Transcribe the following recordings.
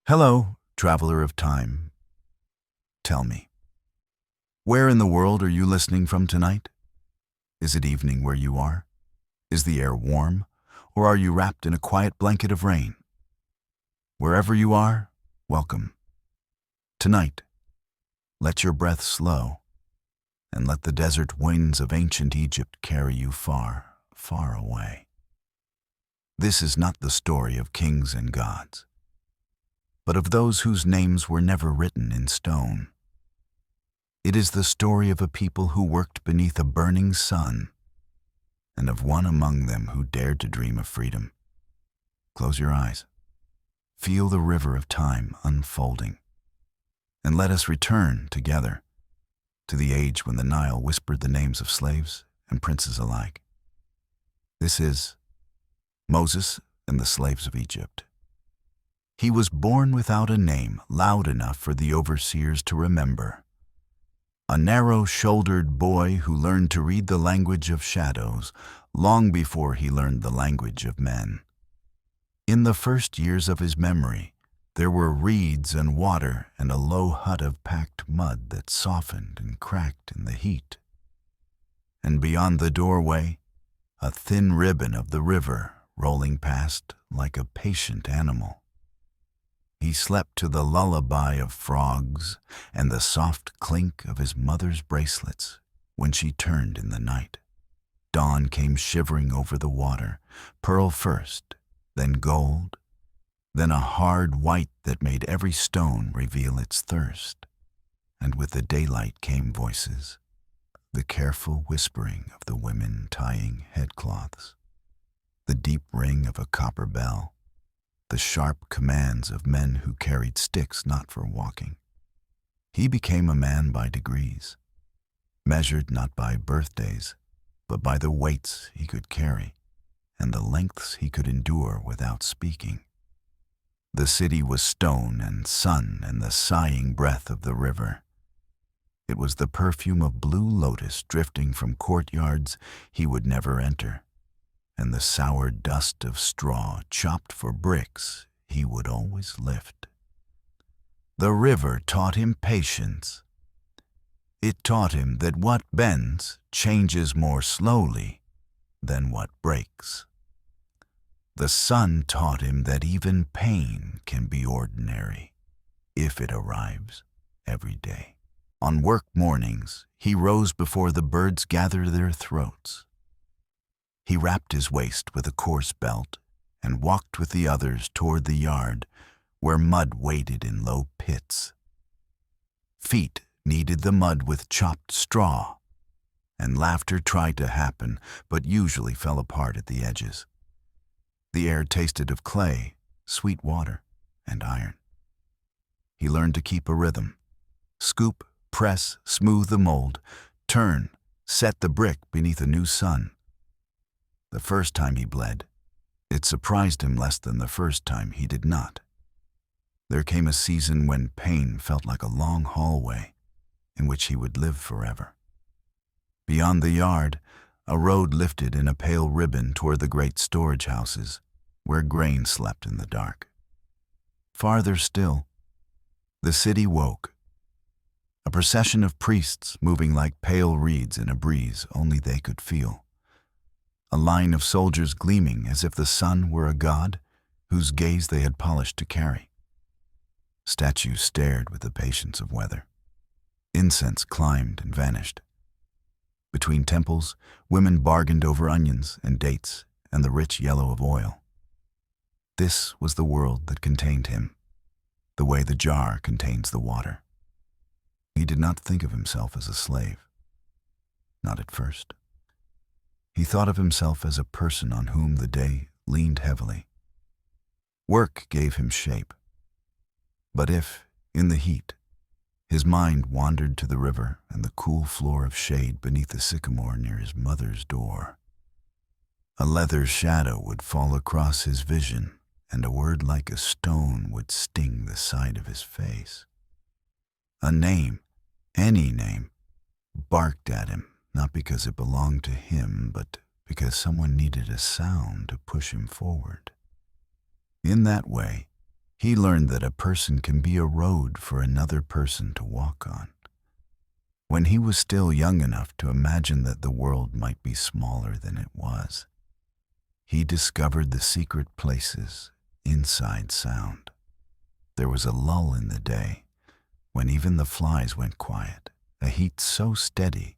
Hello, traveler of time. Tell me, where in the world are you listening from tonight? Is it evening where you are? Is the air warm, or are you wrapped in a quiet blanket of rain? Wherever you are, welcome. Tonight, let your breath slow, and let the desert winds of ancient Egypt carry you far, far away. This is not the story of kings and gods, but of those whose names were never written in stone. It is the story of a people who worked beneath a burning sun, and of one among them who dared to dream of freedom. Close your eyes. Feel the river of time unfolding, and let us return together to the age when the Nile whispered the names of slaves and princes alike. This is Moses and the slaves of Egypt. He was born without a name loud enough for the overseers to remember. A narrow-shouldered boy who learned to read the language of shadows long before he learned the language of men. In the first years of his memory, there were reeds and water and a low hut of packed mud that softened and cracked in the heat. And beyond the doorway, a thin ribbon of the river rolling past like a patient animal. He slept to the lullaby of frogs and the soft clink of his mother's bracelets when she turned in the night. Dawn came shivering over the water, pearl first, then gold, then a hard white that made every stone reveal its thirst. And with the daylight came voices, the careful whispering of the women tying headcloths, the deep ring of a copper bell, the sharp commands of men who carried sticks not for walking. He became a man by degrees, measured not by birthdays, but by the weights he could carry and the lengths he could endure without speaking. The city was stone and sun and the sighing breath of the river. It was the perfume of blue lotus drifting from courtyards he would never enter, and the sour dust of straw chopped for bricks he would always lift. The river taught him patience. It taught him that what bends changes more slowly than what breaks. The sun taught him that even pain can be ordinary if it arrives every day. On work mornings, he rose before the birds gathered their throats. He wrapped his waist with a coarse belt and walked with the others toward the yard where mud waded in low pits. Feet kneaded the mud with chopped straw, and laughter tried to happen but usually fell apart at the edges. The air tasted of clay, sweet water, and iron. He learned to keep a rhythm. Scoop, press, smooth the mold, turn, set the brick beneath a new sun. The first time he bled, it surprised him less than the first time he did not. There came a season when pain felt like a long hallway in which he would live forever. Beyond the yard, a road lifted in a pale ribbon toward the great storage houses where grain slept in the dark. Farther still, the city woke. A procession of priests moving like pale reeds in a breeze only they could feel. A line of soldiers gleaming as if the sun were a god whose gaze they had polished to carry. Statues stared with the patience of weather. Incense climbed and vanished. Between temples, women bargained over onions and dates and the rich yellow of oil. This was the world that contained him, the way the jar contains the water. He did not think of himself as a slave. Not at first. He thought of himself as a person on whom the day leaned heavily. Work gave him shape. But if, in the heat, his mind wandered to the river and the cool floor of shade beneath the sycamore near his mother's door, a leather shadow would fall across his vision and a word like a stone would sting the side of his face. A name, any name, barked at him, not because it belonged to him, but because someone needed a sound to push him forward. In that way, He learned that a person can be a road for another person to walk on. When he was still young enough to imagine that the world might be smaller than it was, he discovered the secret places inside sound. There was a lull in the day when even the flies went quiet, a heat so steady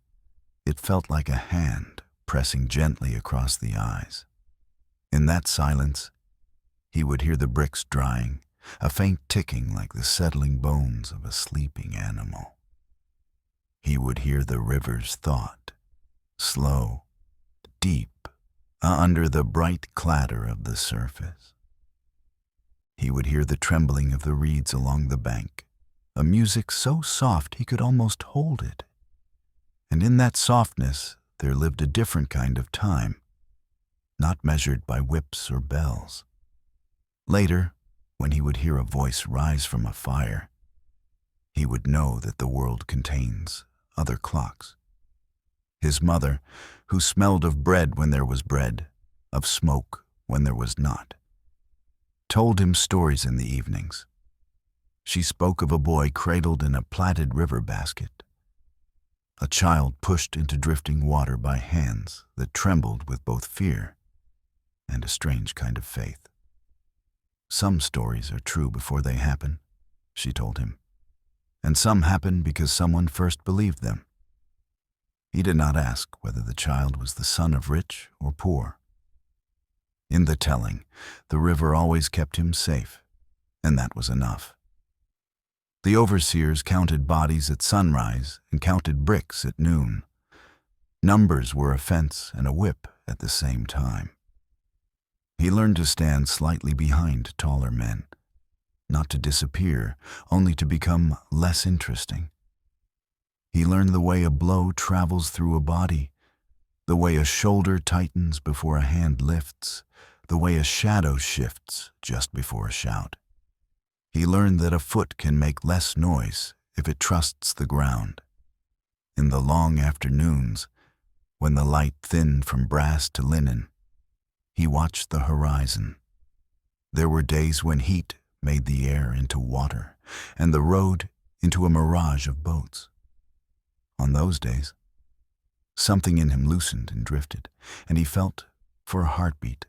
it felt like a hand pressing gently across the eyes. In that silence, he would hear the bricks drying, a faint ticking like the settling bones of a sleeping animal. He would hear the river's thought, slow, deep, under the bright clatter of the surface. He would hear the trembling of the reeds along the bank, a music so soft he could almost hold it. And in that softness there lived a different kind of time, not measured by whips or bells. Later, when he would hear a voice rise from a fire, he would know that the world contains other clocks. His mother, who smelled of bread when there was bread, of smoke when there was not, told him stories in the evenings. She spoke of a boy cradled in a plaited river basket, a child pushed into drifting water by hands that trembled with both fear and a strange kind of faith. Some stories are true before they happen, she told him, and some happen because someone first believed them. He did not ask whether the child was the son of rich or poor. In the telling, the river always kept him safe, and that was enough. The overseers counted bodies at sunrise and counted bricks at noon. Numbers were a fence and a whip at the same time. He learned to stand slightly behind taller men, not to disappear, only to become less interesting. He learned the way a blow travels through a body, the way a shoulder tightens before a hand lifts, the way a shadow shifts just before a shout. He learned that a foot can make less noise if it trusts the ground. In the long afternoons, when the light thinned from brass to linen, he watched the horizon. There were days when heat made the air into water and the road into a mirage of boats. On those days, something in him loosened and drifted, and he felt, for a heartbeat,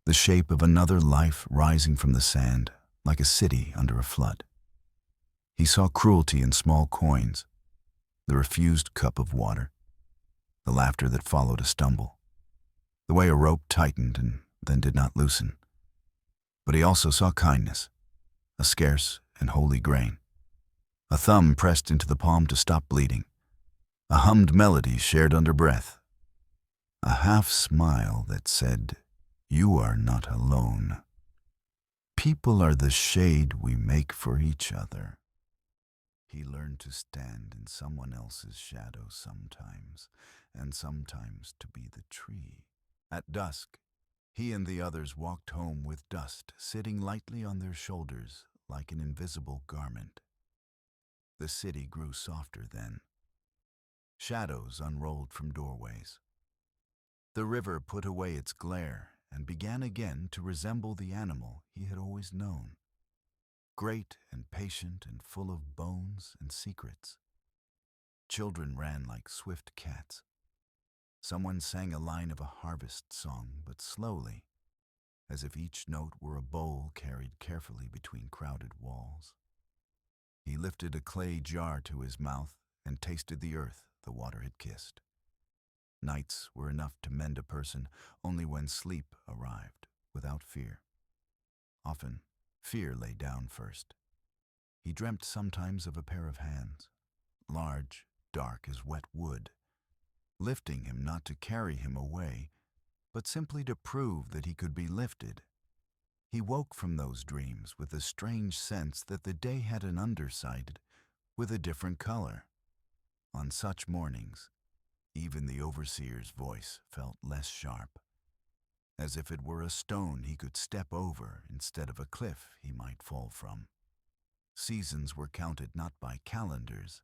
the shape of another life rising from the sand, like a city under a flood. He saw cruelty in small coins, the refused cup of water, the laughter that followed a stumble, the way a rope tightened and then did not loosen. But he also saw kindness, a scarce and holy grain, a thumb pressed into the palm to stop bleeding, a hummed melody shared under breath, a half smile that said, "You are not alone. People are the shade we make for each other." He learned to stand in someone else's shadow sometimes, and sometimes to be the tree. At dusk, he and the others walked home with dust sitting lightly on their shoulders like an invisible garment. The city grew softer then. Shadows unrolled from doorways. The river put away its glare and began again to resemble the animal he had always known, great and patient and full of bones and secrets. Children ran like swift cats. Someone sang a line of a harvest song, but slowly, as if each note were a bowl carried carefully between crowded walls. He lifted a clay jar to his mouth and tasted the earth the water had kissed. Nights were enough to mend a person only when sleep arrived, without fear. Often, fear lay down first. He dreamt sometimes of a pair of hands, large, dark as wet wood, lifting him not to carry him away, but simply to prove that he could be lifted. He woke from those dreams with a strange sense that the day had an underside with a different color. On such mornings, even the overseer's voice felt less sharp, as if it were a stone he could step over instead of a cliff he might fall from. Seasons were counted not by calendars,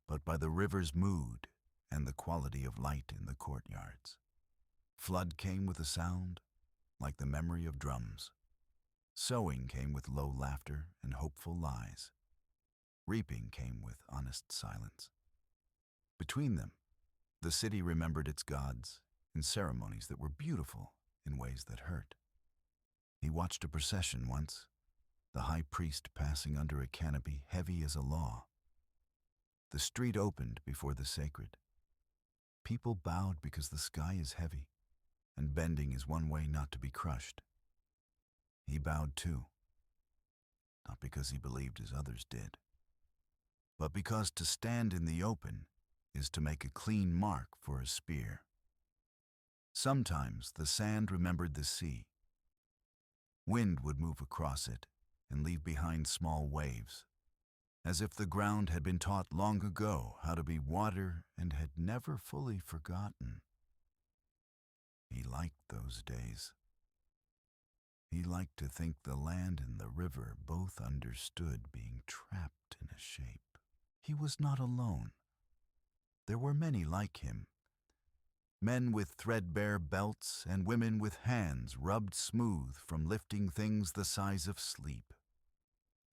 but by the river's mood and the quality of light in the courtyards. Flood came with a sound like the memory of drums. Sowing came with low laughter and hopeful lies. Reaping came with honest silence. Between them, the city remembered its gods in ceremonies that were beautiful in ways that hurt. He watched a procession once, the high priest passing under a canopy heavy as a law. The street opened before the sacred. People bowed because the sky is heavy, and bending is one way not to be crushed. He bowed too, not because he believed as others did, but because to stand in the open is to make a clean mark for a spear. Sometimes the sand remembered the sea. Wind would move across it and leave behind small waves, as if the ground had been taught long ago how to be water and had never fully forgotten. He liked those days. He liked to think the land and the river both understood being trapped in a shape. He was not alone. There were many like him. Men with threadbare belts and women with hands rubbed smooth from lifting things the size of sleep.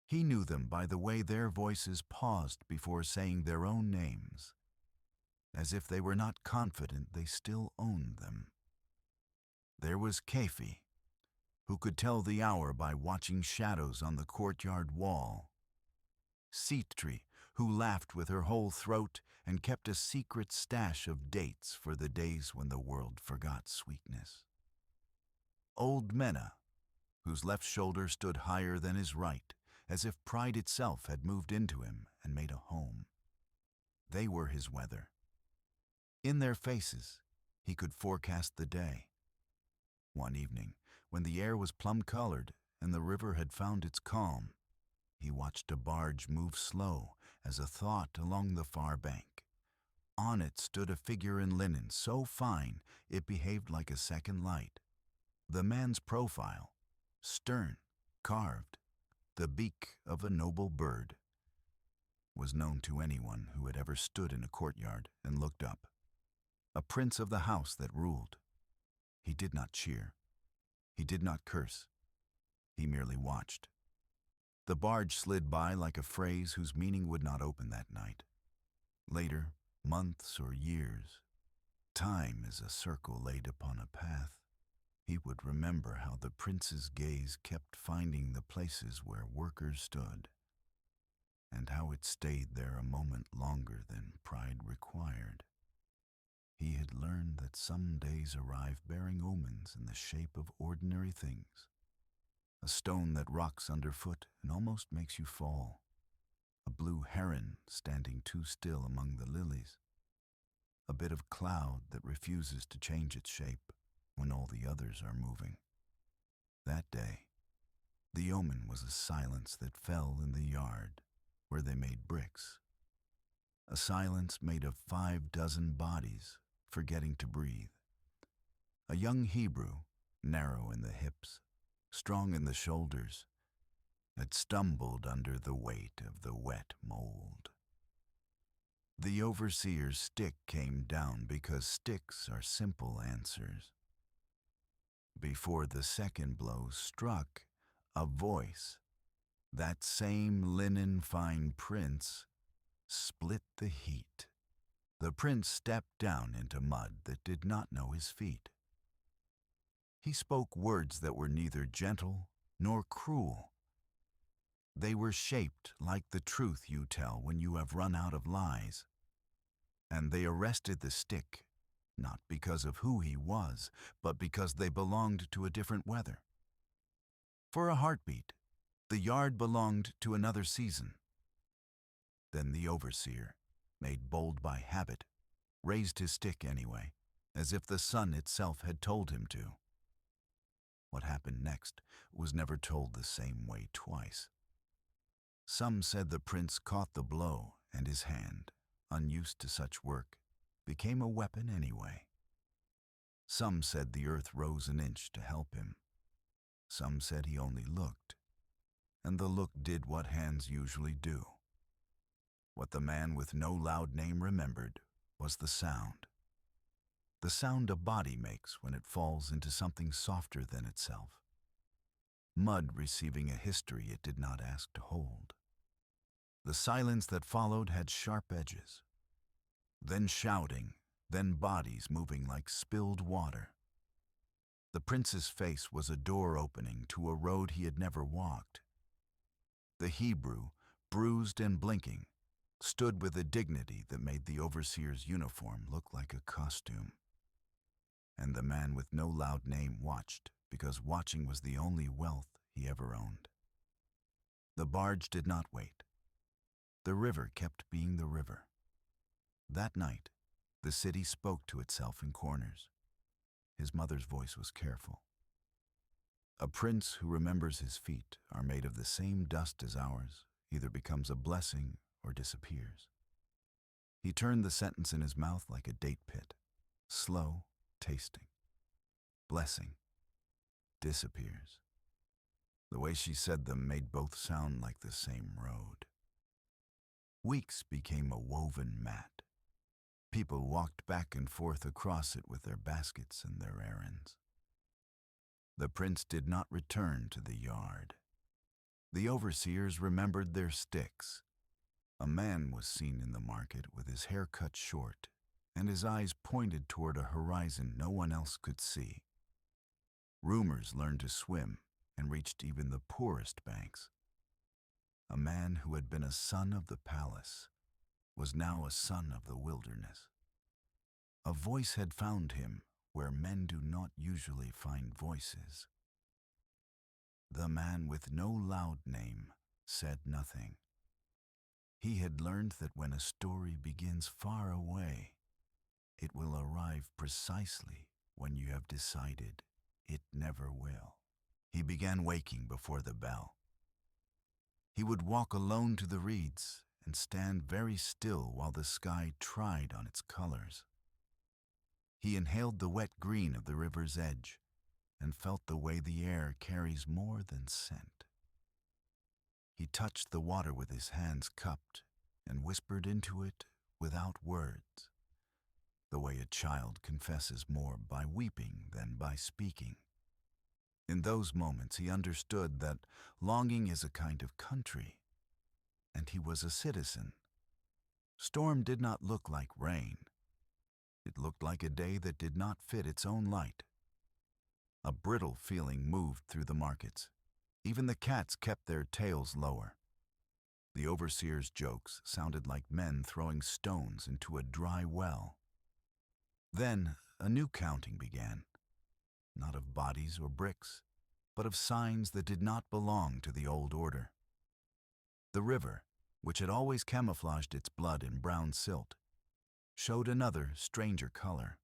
He knew them by the way their voices paused before saying their own names, as if they were not confident they still owned them. There was Kefi, who could tell the hour by watching shadows on the courtyard wall. Sitri, who laughed with her whole throat and kept a secret stash of dates for the days when the world forgot sweetness. Old Mena, whose left shoulder stood higher than his right, as if pride itself had moved into him and made a home. They were his weather. In their faces, he could forecast the day. One evening, when the air was plum-colored and the river had found its calm, he watched a barge move slow as a thought along the far bank. On it stood a figure in linen so fine it behaved like a second light. The man's profile, stern, carved, the beak of a noble bird, was known to anyone who had ever stood in a courtyard and looked up. A prince of the house that ruled. He did not cheer. He did not curse. He merely watched. The barge slid by like a phrase whose meaning would not open that night. Later, months or years, time is a circle laid upon a path. He would remember how the prince's gaze kept finding the places where workers stood, and how it stayed there a moment longer than pride required. He had learned that some days arrive bearing omens in the shape of ordinary things. A stone that rocks underfoot and almost makes you fall. A blue heron standing too still among the lilies. A bit of cloud that refuses to change its shape when all the others are moving. That day, the omen was a silence that fell in the yard where they made bricks. A silence made of 5 dozen bodies forgetting to breathe. A young Hebrew, narrow in the hips, strong in the shoulders, had stumbled under the weight of the wet mold. The overseer's stick came down because sticks are simple answers. Before the second blow struck, a voice, that same linen-fine prince, split the heat. The prince stepped down into mud that did not know his feet. He spoke words that were neither gentle nor cruel. They were shaped like the truth you tell when you have run out of lies. And they arrested the stick, not because of who he was, but because they belonged to a different weather. For a heartbeat, the yard belonged to another season. Then the overseer, made bold by habit, raised his stick anyway, as if the sun itself had told him to. What happened next was never told the same way twice. Some said the prince caught the blow, and his hand, unused to such work, became a weapon anyway. Some said the earth rose an inch to help him. Some said he only looked, and the look did what hands usually do. What the man with no loud name remembered was the sound. The sound a body makes when it falls into something softer than itself. mud receiving a history it did not ask to hold. The silence that followed had sharp edges. Then shouting, then bodies moving like spilled water. The prince's face was a door opening to a road he had never walked. The Hebrew, bruised and blinking, stood with a dignity that made the overseer's uniform look like a costume. And the man with no loud name watched, because watching was the only wealth he ever owned. The barge did not wait. The river kept being the river. That night, the city spoke to itself in corners. His mother's voice was careful. A prince who remembers his feet are made of the same dust as ours, either becomes a blessing or disappears. He turned the sentence in his mouth like a date pit, slow, tasting. Blessing. Disappears. The way she said them made both sound like the same road. Weeks became a woven mat. People walked back and forth across it with their baskets and their errands. The prince did not return to the yard. The overseers remembered their sticks. A man was seen in the market with his hair cut short and his eyes pointed toward a horizon no one else could see. Rumors learned to swim and reached even the poorest banks. A man who had been a son of the palace was now a son of the wilderness. A voice had found him where men do not usually find voices. The man with no loud name said nothing. He had learned that when a story begins far away, it will arrive precisely when you have decided it never will. He began waking before the bell. He would walk alone to the reeds and stand very still while the sky tried on its colors. He inhaled the wet green of the river's edge and felt the way the air carries more than scent. He touched the water with his hands cupped and whispered into it without words, the way a child confesses more by weeping than by speaking. In those moments he understood that longing is a kind of country, and he was a citizen. Storm did not look like rain. It looked like a day that did not fit its own light. A brittle feeling moved through the markets. Even the cats kept their tails lower. The overseer's jokes sounded like men throwing stones into a dry well. Then a new counting began, not of bodies or bricks, but of signs that did not belong to the old order. The river, which had always camouflaged its blood in brown silt, showed another, stranger color.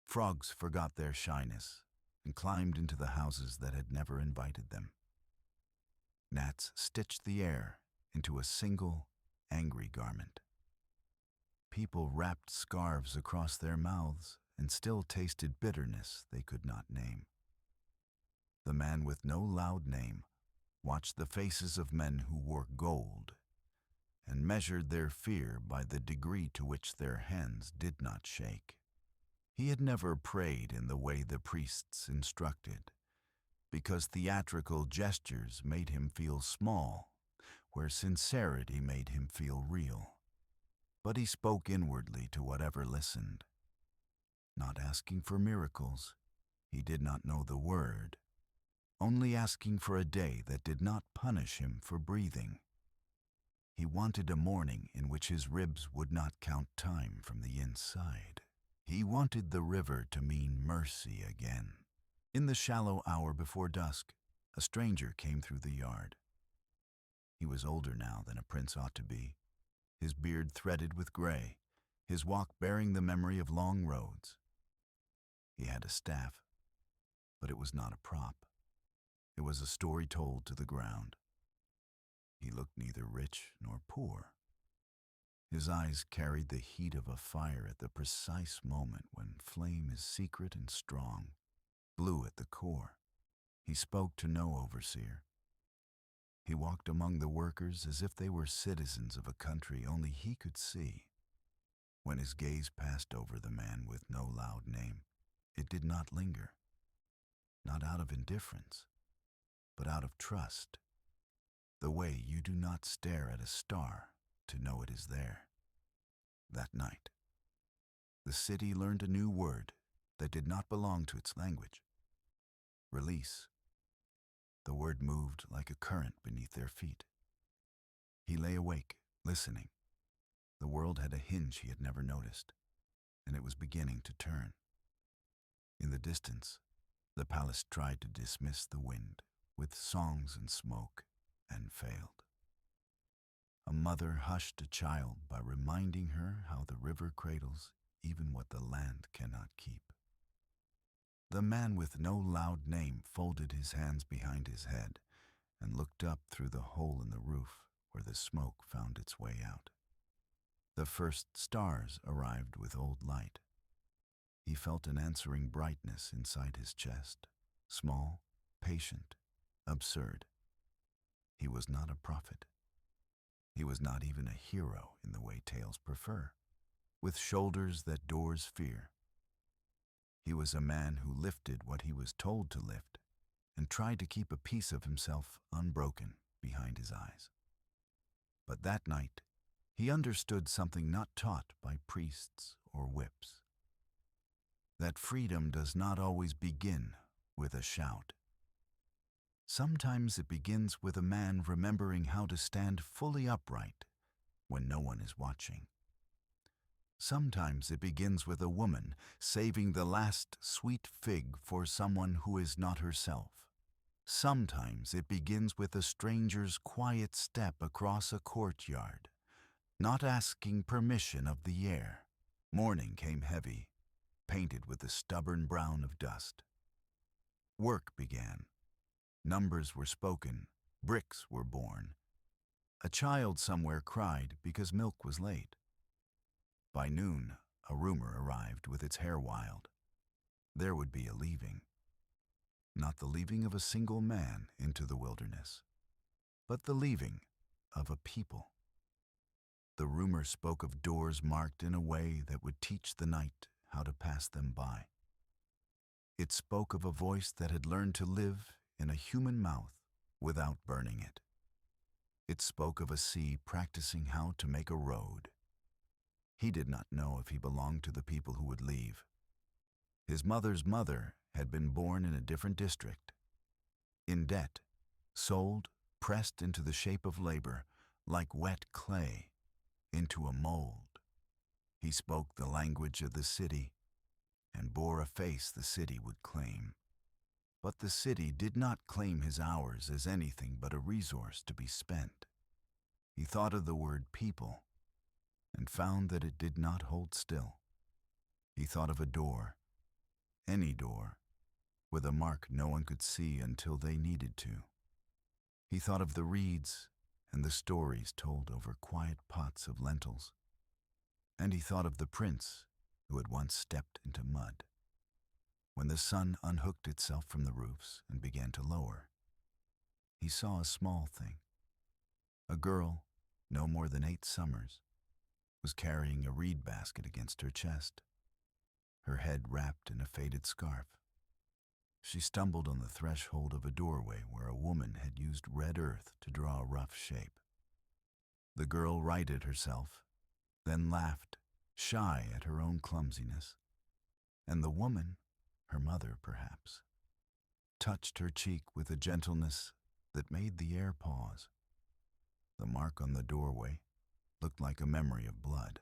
Frogs forgot their shyness and climbed into the houses that had never invited them. Gnats stitched the air into a single, angry garment. People wrapped scarves across their mouths and still tasted bitterness they could not name. The man with no loud name watched the faces of men who wore gold and measured their fear by the degree to which their hands did not shake. He had never prayed in the way the priests instructed, because theatrical gestures made him feel small, where sincerity made him feel real. But he spoke inwardly to whatever listened. Not asking for miracles, he did not know the word, only asking for a day that did not punish him for breathing. He wanted a morning in which his ribs would not count time from the inside. He wanted the river to mean mercy again. In the shallow hour before dusk, a stranger came through the yard. He was older now than a prince ought to be, his beard threaded with gray, his walk bearing the memory of long roads. He had a staff, but it was not a prop. It was a story told to the ground. He looked neither rich nor poor. His eyes carried the heat of a fire at the precise moment when flame is secret and strong, blue at the core. He spoke to no overseer. He walked among the workers as if they were citizens of a country only he could see. When his gaze passed over the man with no loud name, it did not linger, not out of indifference, but out of trust, the way you do not stare at a star to know it is there. That night, the city learned a new word that did not belong to its language. Release. The word moved like a current beneath their feet. He lay awake, listening. The world had a hinge he had never noticed, and it was beginning to turn. In the distance, the palace tried to dismiss the wind with songs and smoke, and failed. A mother hushed a child by reminding her how the river cradles even what the land cannot keep. The man with no loud name folded his hands behind his head and looked up through the hole in the roof where the smoke found its way out. The first stars arrived with old light. He felt an answering brightness inside his chest, small, patient, absurd. He was not a prophet. He was not even a hero in the way tales prefer, with shoulders that doors fear. He was a man who lifted what he was told to lift and tried to keep a piece of himself unbroken behind his eyes. But that night, he understood something not taught by priests or whips. That freedom does not always begin with a shout. Sometimes it begins with a man remembering how to stand fully upright when no one is watching. Sometimes it begins with a woman saving the last sweet fig for someone who is not herself. Sometimes it begins with a stranger's quiet step across a courtyard, not asking permission of the air. Morning came heavy, painted with the stubborn brown of dust. Work began. Numbers were spoken, bricks were born. A child somewhere cried because milk was late. By noon, a rumor arrived with its hair wild. There would be a leaving. Not the leaving of a single man into the wilderness, but the leaving of a people. The rumor spoke of doors marked in a way that would teach the night how to pass them by. It spoke of a voice that had learned to live in a human mouth without burning it. It spoke of a sea practicing how to make a road. He did not know if he belonged to the people who would leave. His mother's mother had been born in a different district. In debt, sold, pressed into the shape of labor, like wet clay, into a mold. He spoke the language of the city and bore a face the city would claim. But the city did not claim his hours as anything but a resource to be spent. He thought of the word people and found that it did not hold still. He thought of a door, any door, with a mark no one could see until they needed to. He thought of the reeds and the stories told over quiet pots of lentils. And he thought of the prince who had once stepped into mud. When the sun unhooked itself from the roofs and began to lower, he saw a small thing. A girl, no more than 8 summers, was carrying a reed basket against her chest, her head wrapped in a faded scarf. She stumbled on the threshold of a doorway where a woman had used red earth to draw a rough shape. The girl righted herself, then laughed, shy at her own clumsiness. And the woman, her mother perhaps, touched her cheek with a gentleness that made the air pause. The mark on the doorway looked like a memory of blood.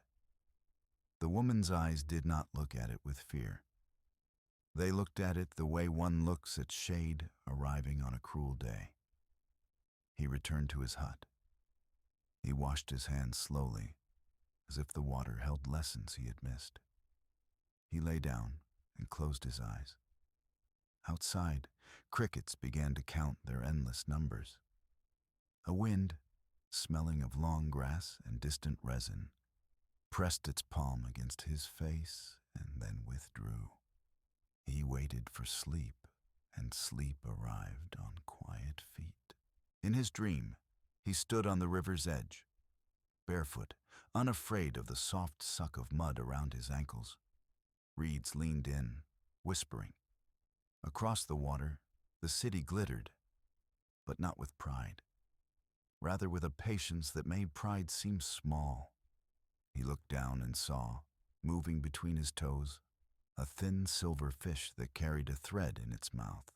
The woman's eyes did not look at it with fear. They looked at it the way one looks at shade arriving on a cruel day. He returned to his hut. He washed his hands slowly, as if the water held lessons he had missed. He lay down and closed his eyes. Outside, crickets began to count their endless numbers. A wind, smelling of long grass and distant resin, pressed its palm against his face and then withdrew. He waited for sleep, and sleep arrived on quiet feet. In his dream, he stood on the river's edge, barefoot, unafraid of the soft suck of mud around his ankles. Reeds leaned in, whispering. Across the water, the city glittered. but not with pride. Rather with a patience that made pride seem small. He looked down and saw, moving between his toes, a thin silver fish that carried a thread in its mouth.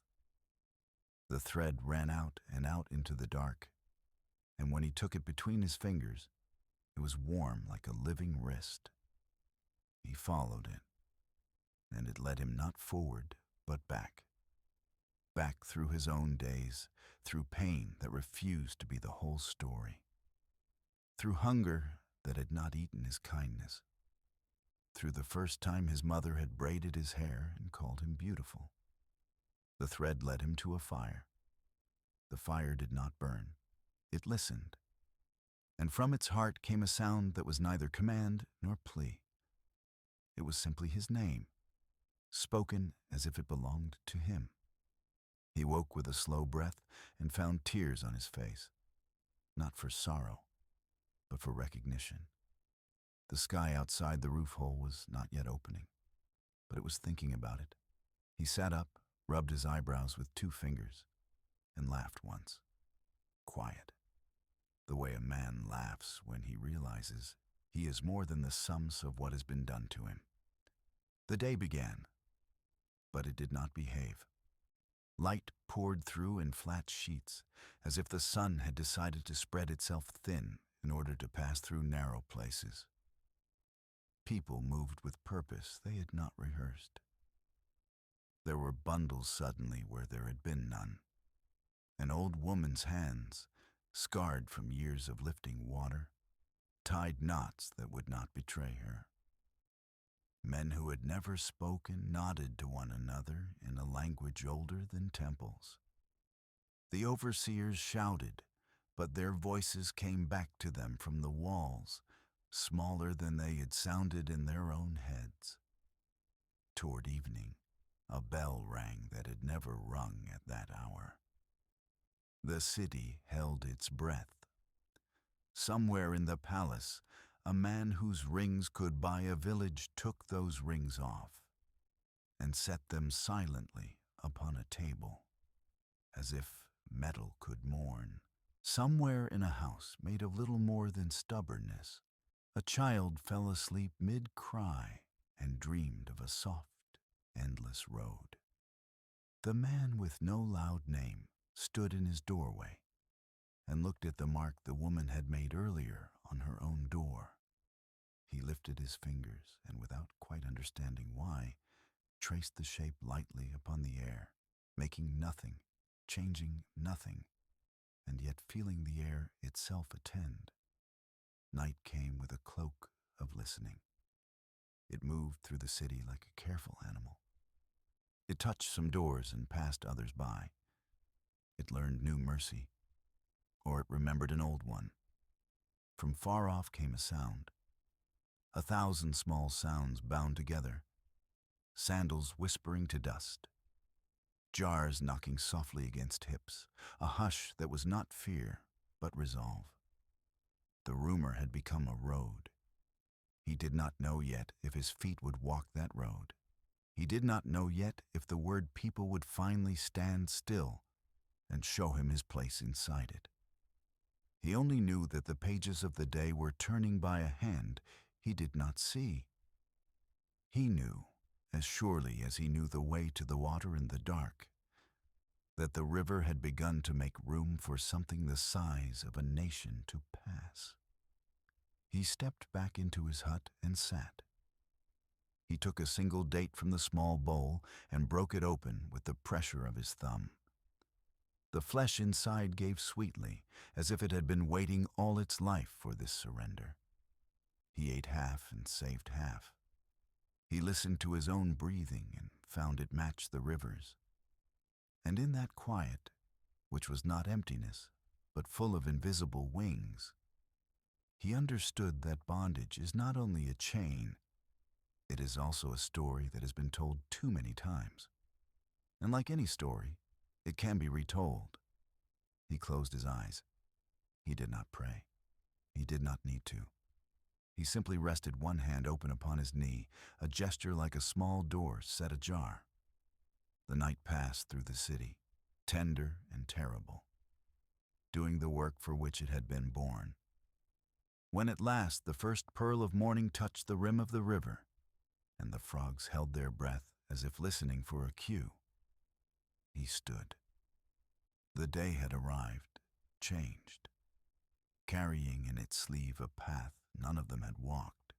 The thread ran out and out into the dark, and when he took it between his fingers, it was warm like a living wrist. He followed it, and it led him not forward, but back. Back through his own days, through pain that refused to be the whole story. Through hunger that had not eaten his kindness. Through the first time his mother had braided his hair and called him beautiful. The thread led him to a fire. The fire did not burn. It listened. And from its heart came a sound that was neither command nor plea. It was simply his name, spoken as if it belonged to him. He woke with a slow breath and found tears on his face, not for sorrow, but for recognition. The sky outside the roof hole was not yet opening, but it was thinking about it. He sat up, rubbed his eyebrows with 2 fingers, and laughed once. Quiet. The way a man laughs when he realizes he is more than the sums of what has been done to him. The day began, but it did not behave. Light poured through in flat sheets, as if the sun had decided to spread itself thin in order to pass through narrow places. People moved with purpose they had not rehearsed. There were bundles suddenly where there had been none. An old woman's hands, scarred from years of lifting water, tied knots that would not betray her. Men who had never spoken nodded to one another in a language older than temples. The overseers shouted, but their voices came back to them from the walls, smaller than they had sounded in their own heads. Toward evening, a bell rang that had never rung at that hour. The city held its breath. Somewhere in the palace, a man whose rings could buy a village took those rings off and set them silently upon a table, as if metal could mourn. Somewhere in a house made of little more than stubbornness, a child fell asleep mid-cry and dreamed of a soft, endless road. The man with no loud name stood in his doorway and looked at the mark the woman had made earlier on her own door. He lifted his fingers and, without quite understanding why, traced the shape lightly upon the air, making nothing, changing nothing, and yet feeling the air itself attend. Night came with a cloak of listening. It moved through the city like a careful animal. It touched some doors and passed others by. It learned new mercy, or it remembered an old one. From far off came a sound. 1,000 small sounds bound together. Sandals whispering to dust. Jars knocking softly against hips. A hush that was not fear, but resolve. The rumor had become a road. He did not know yet if his feet would walk that road. He did not know yet if the word people would finally stand still and show him his place inside it. He only knew that the pages of the day were turning by a hand he did not see. He knew, as surely as he knew the way to the water in the dark, that the river had begun to make room for something the size of a nation to pass. He stepped back into his hut and sat. He took a single date from the small bowl and broke it open with the pressure of his thumb. The flesh inside gave sweetly, as if it had been waiting all its life for this surrender. He ate half and saved half. He listened to his own breathing and found it matched the river's. And in that quiet, which was not emptiness, but full of invisible wings, he understood that bondage is not only a chain, it is also a story that has been told too many times. And like any story, it can be retold. He closed his eyes. He did not pray. He did not need to. He simply rested one hand open upon his knee, a gesture like a small door set ajar. The night passed through the city, tender and terrible. doing the work for which it had been born. When at last the first pearl of morning touched the rim of the river, and the frogs held their breath as if listening for a cue, he stood. The day had arrived, changed, carrying in its sleeve a path none of them had walked.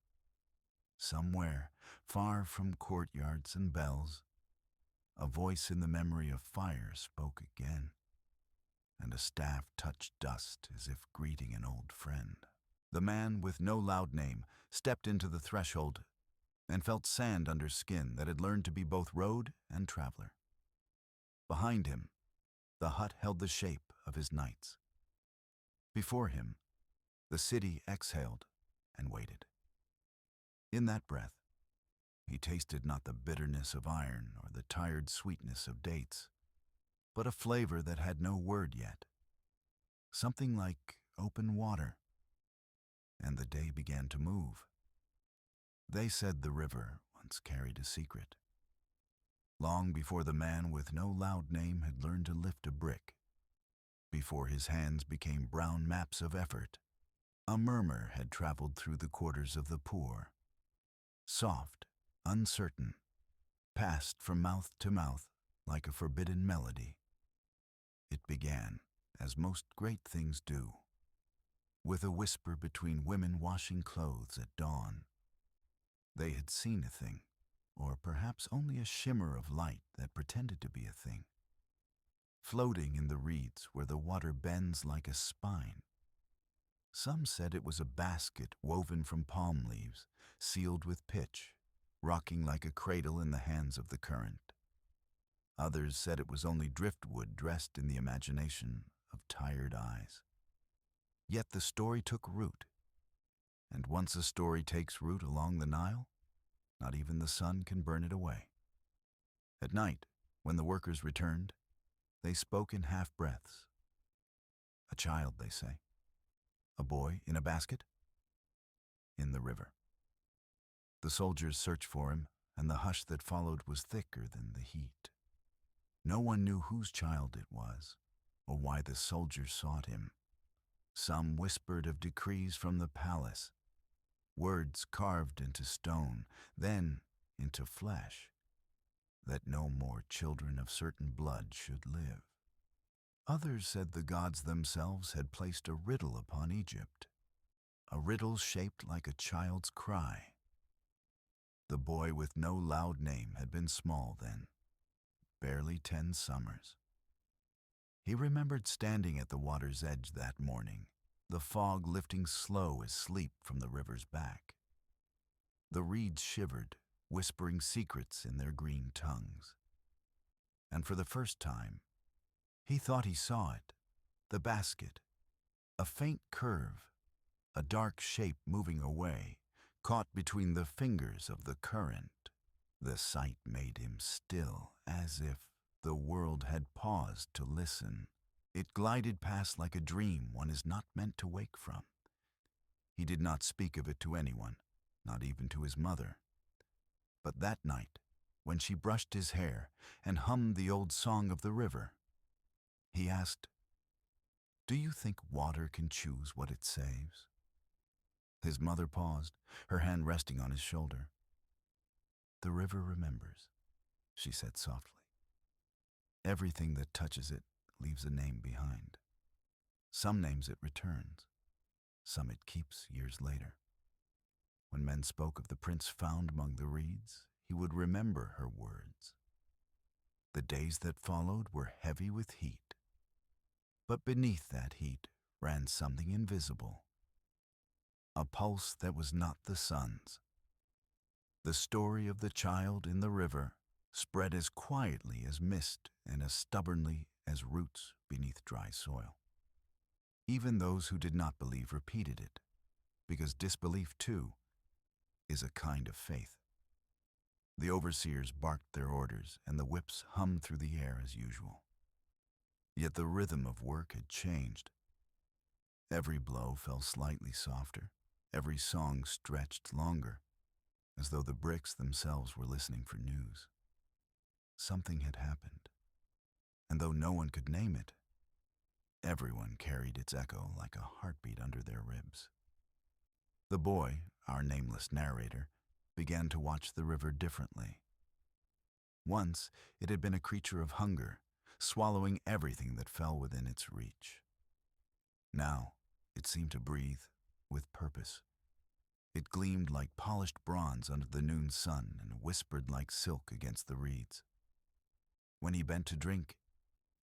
Somewhere, far from courtyards and bells, a voice in the memory of fire spoke again, and a staff touched dust as if greeting an old friend. The man with no loud name stepped into the threshold and felt sand under skin that had learned to be both road and traveler. Behind him, the hut held the shape of his nights. Before him, the city exhaled and waited. In that breath, he tasted not the bitterness of iron or the tired sweetness of dates, but a flavor that had no word yet, something like open water. And the day began to move. They said the river once carried a secret. Long before the man with no loud name had learned to lift a brick, before his hands became brown maps of effort, a murmur had traveled through the quarters of the poor. Soft, uncertain, passed from mouth to mouth like a forbidden melody. It began, as most great things do, with a whisper between women washing clothes at dawn. They had seen a thing, or perhaps only a shimmer of light that pretended to be a thing, floating in the reeds where the water bends like a spine. Some said it was a basket woven from palm leaves, sealed with pitch, rocking like a cradle in the hands of the current. Others said it was only driftwood dressed in the imagination of tired eyes. Yet the story took root, and once a story takes root along the Nile, not even the sun can burn it away. At night, when the workers returned, they spoke in half-breaths. A child, they say. A boy in a basket? In the river. The soldiers searched for him, and the hush that followed was thicker than the heat. No one knew whose child it was, or why the soldiers sought him. Some whispered of decrees from the palace, words carved into stone, then into flesh, that no more children of certain blood should live. Others said the gods themselves had placed a riddle upon Egypt, a riddle shaped like a child's cry. The boy with no loud name had been small then, barely 10 summers. He remembered standing at the water's edge that morning, the fog lifting slow as sleep from the river's back. The reeds shivered, whispering secrets in their green tongues. And for the first time, he thought he saw it, the basket, a faint curve, a dark shape moving away, caught between the fingers of the current. The sight made him still, as if the world had paused to listen. It glided past like a dream one is not meant to wake from. He did not speak of it to anyone, not even to his mother. But that night, when she brushed his hair and hummed the old song of the river, he asked, "Do you think water can choose what it saves?" His mother paused, her hand resting on his shoulder. "The river remembers," she said softly. "Everything that touches it leaves a name behind. Some names it returns, some it keeps years later. When men spoke of the prince found among the reeds, he would remember her words. The days that followed were heavy with heat, but beneath that heat ran something invisible, a pulse that was not the sun's. The story of the child in the river spread as quietly as mist and as stubbornly as roots beneath dry soil. Even those who did not believe repeated it, because disbelief, too, is a kind of faith. The overseers barked their orders, and the whips hummed through the air as usual. Yet the rhythm of work had changed. Every blow fell slightly softer, every song stretched longer, as though the bricks themselves were listening for news. Something had happened, and though no one could name it, Everyone carried its echo like a heartbeat under their ribs. The boy, our nameless narrator, began to watch the river differently. Once, it had been a creature of hunger, swallowing everything that fell within its reach. Now, it seemed to breathe with purpose. It gleamed like polished bronze under the noon sun and whispered like silk against the reeds. When he bent to drink,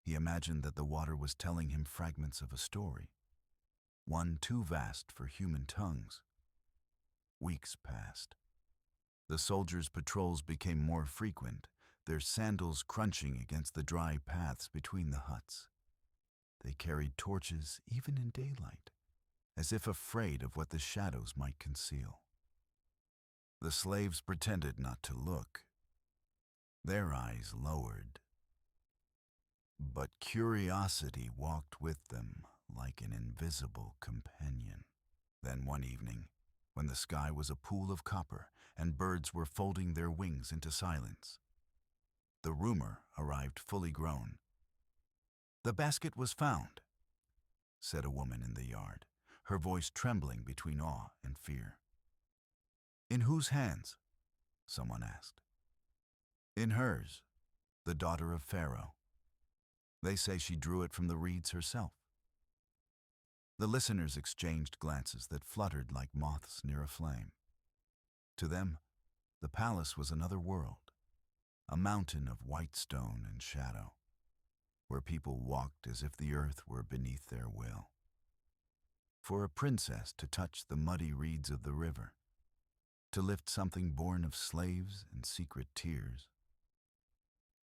he imagined that the water was telling him fragments of a story, one too vast for human tongues. Weeks passed. The soldiers' patrols became more frequent, their sandals crunching against the dry paths between the huts. They carried torches even in daylight, as if afraid of what the shadows might conceal. The slaves pretended not to look. Their eyes lowered. But curiosity walked with them like an invisible companion. Then one evening, when the sky was a pool of copper and birds were folding their wings into silence, the rumor arrived fully grown. "The basket was found," said a woman in the yard, her voice trembling between awe and fear. "In whose hands?" someone asked. "In hers, the daughter of Pharaoh. They say she drew it from the reeds herself." The listeners exchanged glances that fluttered like moths near a flame. To them, the palace was another world, a mountain of white stone and shadow, where people walked as if the earth were beneath their will. For a princess to touch the muddy reeds of the river, to lift something born of slaves and secret tears,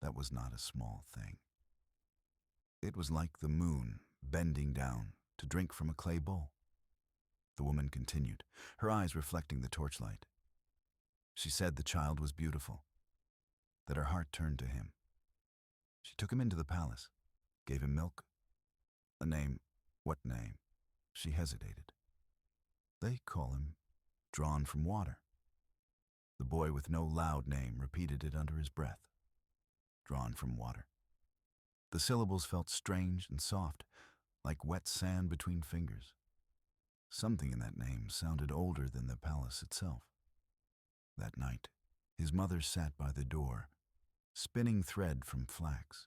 that was not a small thing. It was like the moon bending down to drink from a clay bowl. The woman continued, her eyes reflecting the torchlight. She said the child was beautiful, that her heart turned to him. She took him into the palace, gave him milk, a name. What name? She hesitated. They call him Drawn from Water. The boy with no loud name repeated it under his breath. Drawn from water. The syllables felt strange and soft, like wet sand between fingers. Something in that name sounded older than the palace itself. That night, his mother sat by the door, spinning thread from flax.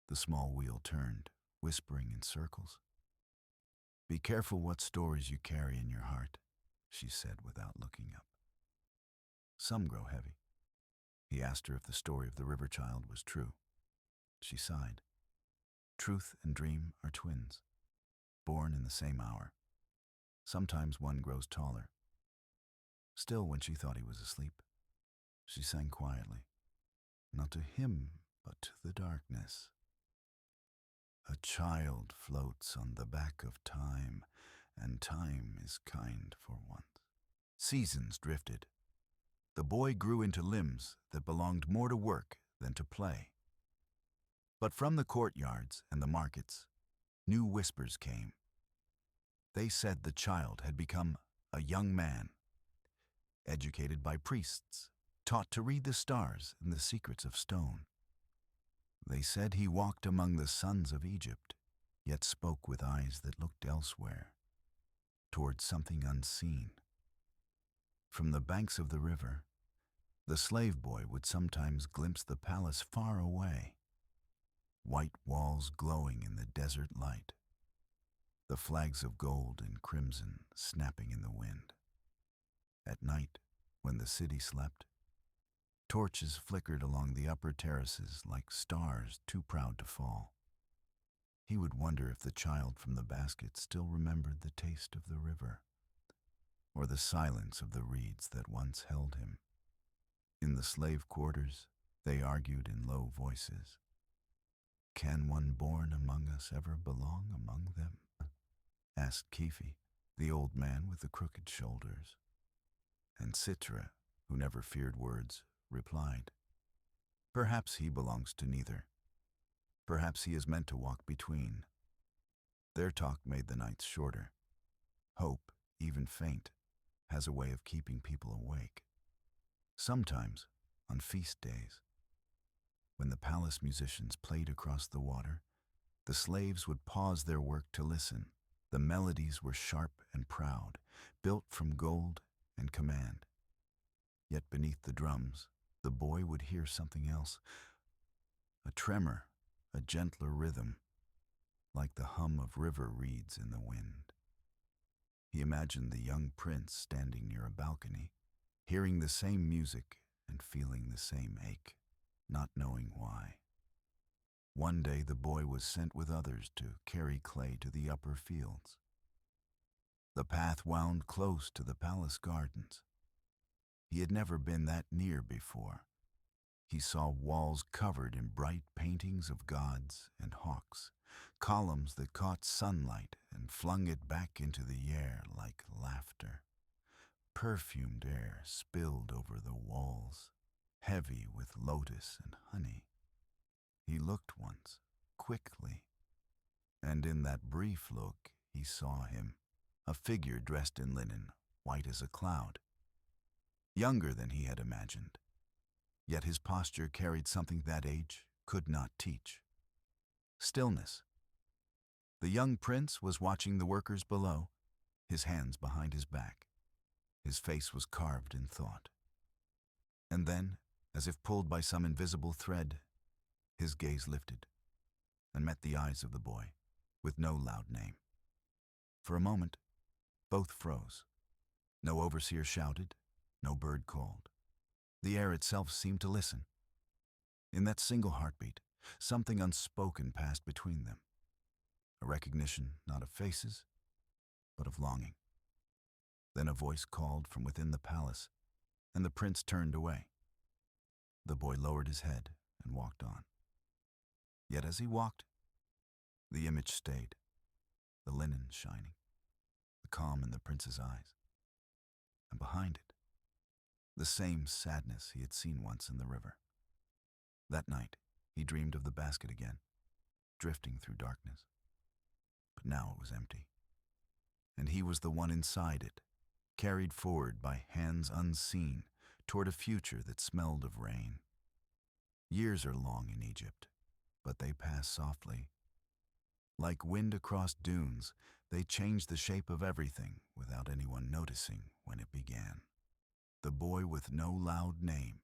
The small wheel turned, whispering in circles. "Be careful what stories you carry in your heart," she said without looking up. "Some grow heavy." He asked her if the story of the river child was true. She sighed. Truth and dream are twins, born in the same hour. Sometimes one grows taller. Still, when she thought he was asleep, she sang quietly, not to him, but to the darkness. "A child floats on the back of time, and time is kind for once." Seasons drifted. The boy grew into limbs that belonged more to work than to play. But from the courtyards and the markets, new whispers came. They said the child had become a young man, educated by priests, taught to read the stars and the secrets of stone. They said he walked among the sons of Egypt, yet spoke with eyes that looked elsewhere, towards something unseen. From the banks of the river, the slave boy would sometimes glimpse the palace far away, white walls glowing in the desert light, the flags of gold and crimson snapping in the wind. At night, when the city slept, torches flickered along the upper terraces like stars too proud to fall. He would wonder if the child from the basket still remembered the taste of the river, or the silence of the reeds that once held him. In the slave quarters, they argued in low voices. "Can one born among us ever belong among them?" asked Keefe, the old man with the crooked shoulders. And Citra, who never feared words, replied, "Perhaps he belongs to neither. Perhaps he is meant to walk between." Their talk made the nights shorter. Hope, even faint, has a way of keeping people awake. Sometimes, on feast days, when the palace musicians played across the water, The slaves would pause their work to listen. The melodies were sharp and proud, built from gold and command. Yet beneath the drums, the boy would hear something else, a tremor, a gentler rhythm, like the hum of river reeds in the wind. He imagined the young prince standing near a balcony, hearing the same music and feeling the same ache, not knowing why. One day the boy was sent with others to carry clay to the upper fields. The path wound close to the palace gardens. He had never been that near before. He saw walls covered in bright paintings of gods and hawks, columns that caught sunlight and flung it back into the air like laughter. Perfumed air spilled over the walls, heavy with lotus and honey. He looked once, quickly, and in that brief look he saw him, a figure dressed in linen, white as a cloud, younger than he had imagined. Yet his posture carried something that age could not teach. Stillness. The young prince was watching the workers below, his hands behind his back. His face was carved in thought. And then, as if pulled by some invisible thread, his gaze lifted and met the eyes of the boy, with no loud name. For a moment, both froze. No overseer shouted, no bird called. The air itself seemed to listen. In that single heartbeat, something unspoken passed between them. A recognition not of faces, but of longing. Then a voice called from within the palace, and the prince turned away. The boy lowered his head and walked on. Yet as he walked, the image stayed, the linen shining, the calm in the prince's eyes, and behind it, the same sadness he had seen once in the river. That night, he dreamed of the basket again, drifting through darkness. But now it was empty, and he was the one inside it, carried forward by hands unseen toward a future that smelled of rain. Years are long in Egypt, but they pass softly. Like wind across dunes, they change the shape of everything without anyone noticing when it began. The boy with no loud name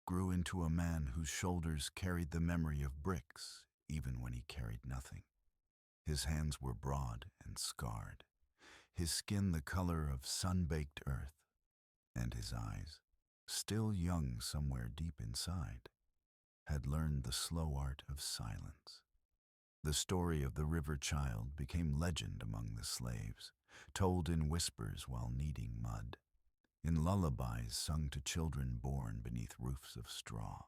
grew into a man whose shoulders carried the memory of bricks even when he carried nothing. His hands were broad and scarred, his skin the color of sun-baked earth, and his eyes, still young somewhere deep inside, had learned the slow art of silence. The story of the river child became legend among the slaves, told in whispers while kneading mud, in lullabies sung to children born beneath roofs of straw.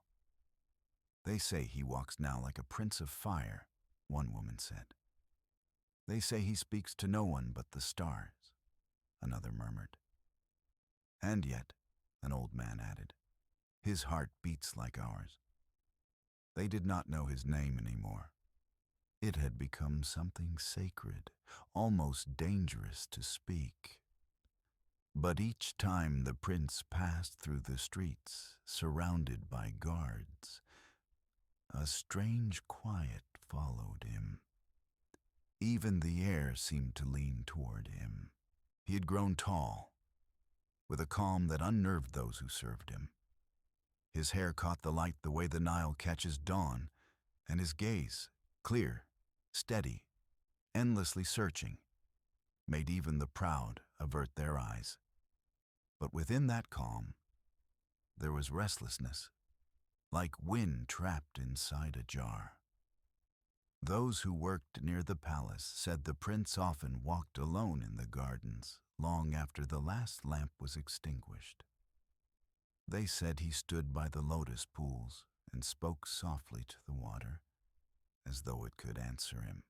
They say he walks now like a prince of fire, one woman said. They say he speaks to no one but the stars, another murmured. And yet, an old man added, his heart beats like ours. They did not know his name anymore. It had become something sacred, almost dangerous to speak. But each time the prince passed through the streets, surrounded by guards, a strange quiet followed him. Even the air seemed to lean toward him. He had grown tall, with a calm that unnerved those who served him. His hair caught the light the way the Nile catches dawn, and his gaze, clear, steady, endlessly searching, made even the proud avert their eyes. But within that calm, there was restlessness, like wind trapped inside a jar. Those who worked near the palace said the prince often walked alone in the gardens long after the last lamp was extinguished. They said he stood by the lotus pools and spoke softly to the water, as though it could answer him.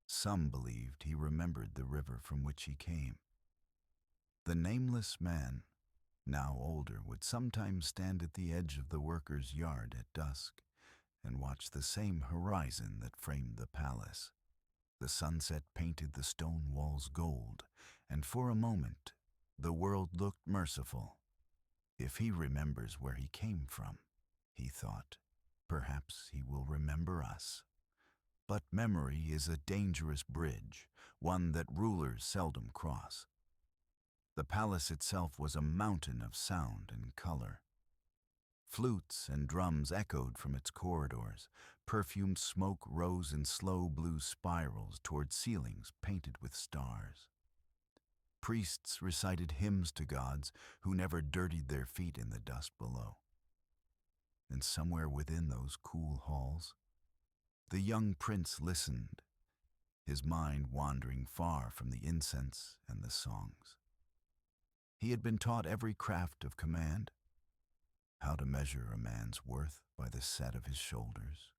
Some believed he remembered the river from which he came. The nameless man, now older, would sometimes stand at the edge of the workers' yard at dusk and watch the same horizon that framed the palace. The sunset painted the stone walls gold, and for a moment the world looked merciful. If he remembers where he came from, he thought, perhaps he will remember us. But memory is a dangerous bridge, one that rulers seldom cross. The palace itself was a mountain of sound and color. Flutes and drums echoed from its corridors. Perfumed smoke rose in slow blue spirals toward ceilings painted with stars. Priests recited hymns to gods who never dirtied their feet in the dust below. And somewhere within those cool halls, the young prince listened, his mind wandering far from the incense and the songs. He had been taught every craft of command, how to measure a man's worth by the set of his shoulders,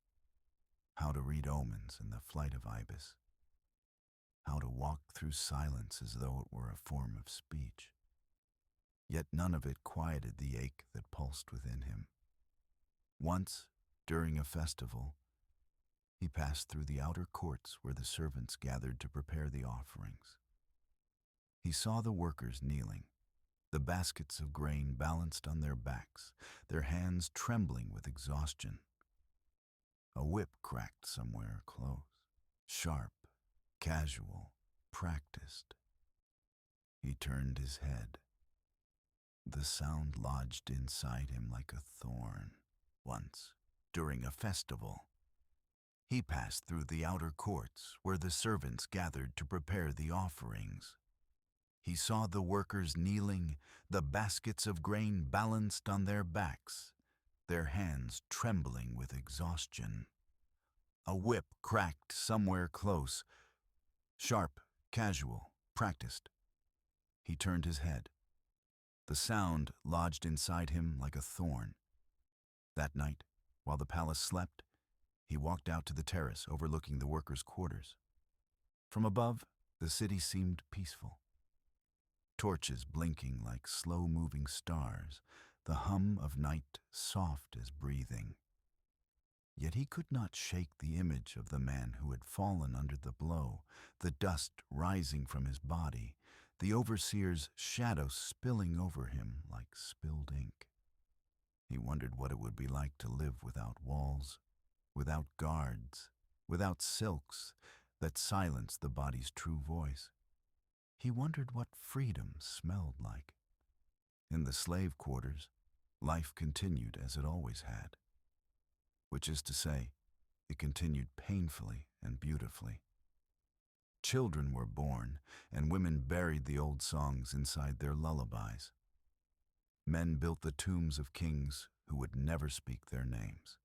how to read omens in the flight of ibis, how to walk through silence as though it were a form of speech. Yet none of it quieted the ache that pulsed within him. Once, during a festival, he passed through the outer courts where the servants gathered to prepare the offerings. He saw the workers kneeling, the baskets of grain balanced on their backs, their hands trembling with exhaustion. A whip cracked somewhere close, sharp, casual, practiced. He turned his head. The sound lodged inside him like a thorn. Once, during a festival, he passed through the outer courts where the servants gathered to prepare the offerings. He saw the workers kneeling, the baskets of grain balanced on their backs, their hands trembling with exhaustion. A whip cracked somewhere close, sharp, casual, practiced. He turned his head. The sound lodged inside him like a thorn. That night, while the palace slept, he walked out to the terrace overlooking the workers' quarters. From above, the city seemed peaceful. Torches blinking like slow-moving stars, the hum of night soft as breathing. Yet he could not shake the image of the man who had fallen under the blow, the dust rising from his body, the overseer's shadow spilling over him like spilled ink. He wondered what it would be like to live without walls, without guards, without silks that silenced the body's true voice. He wondered what freedom smelled like. In the slave quarters, life continued as it always had. Which is to say, it continued painfully and beautifully. Children were born, and women buried the old songs inside their lullabies. Men built the tombs of kings who would never speak their names.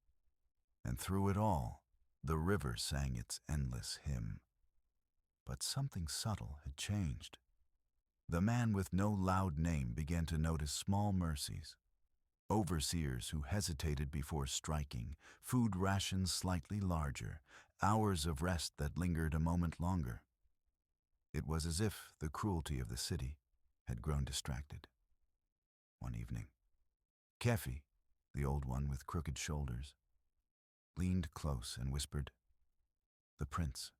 And through it all, the river sang its endless hymn. But something subtle had changed. The man with no loud name began to notice small mercies. Overseers who hesitated before striking, food rations slightly larger, hours of rest that lingered a moment longer. It was as if the cruelty of the city had grown distracted. One evening, Kefi, the old one with crooked shoulders, leaned close and whispered, "The prince.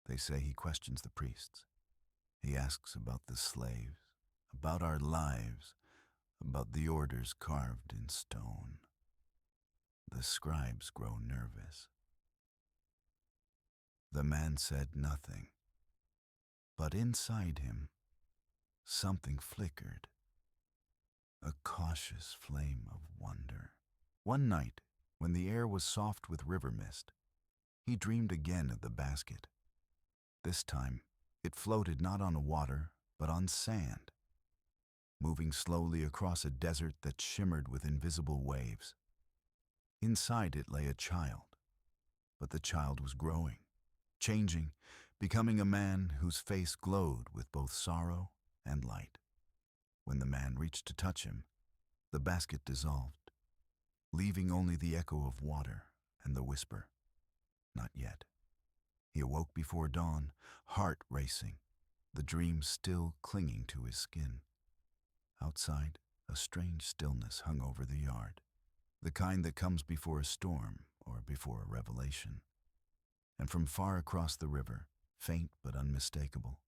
They say he questions the priests. He asks about the slaves, about our lives, about the orders carved in stone. The scribes grow nervous." The man said nothing, but inside him, something flickered, a cautious flame of wonder. One night, when the air was soft with river mist, he dreamed again of the basket. This time, it floated not on water, but on sand, moving slowly across a desert that shimmered with invisible waves. Inside it lay a child, but the child was growing, changing, becoming a man whose face glowed with both sorrow and light. When the man reached to touch him, the basket dissolved, leaving only the echo of water and the whisper, "Not yet." He awoke before dawn, heart racing, the dream still clinging to his skin. Outside, a strange stillness hung over the yard, the kind that comes before a storm or before a revelation. And from far across the river, faint but unmistakable,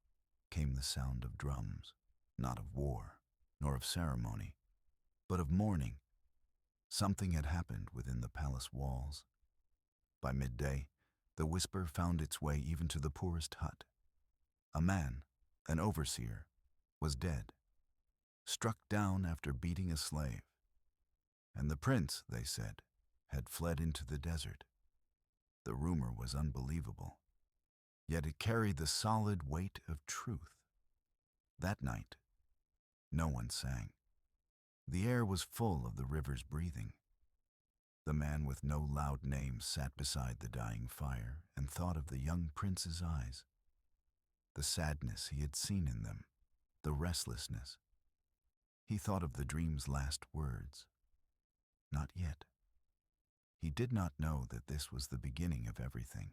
came the sound of drums, not of war, nor of ceremony, but of mourning. Something had happened within the palace walls. By midday, The whisper found its way even to the poorest hut. A man, an overseer, was dead, struck down after beating a slave. And the prince, they said, had fled into the desert. The rumor was unbelievable, yet it carried the solid weight of truth. That night, no one sang. The air was full of the river's breathing. The man with no loud name sat beside the dying fire and thought of the young prince's eyes, the sadness he had seen in them, the restlessness. He thought of the dream's last words. Not yet. He did not know that this was the beginning of everything.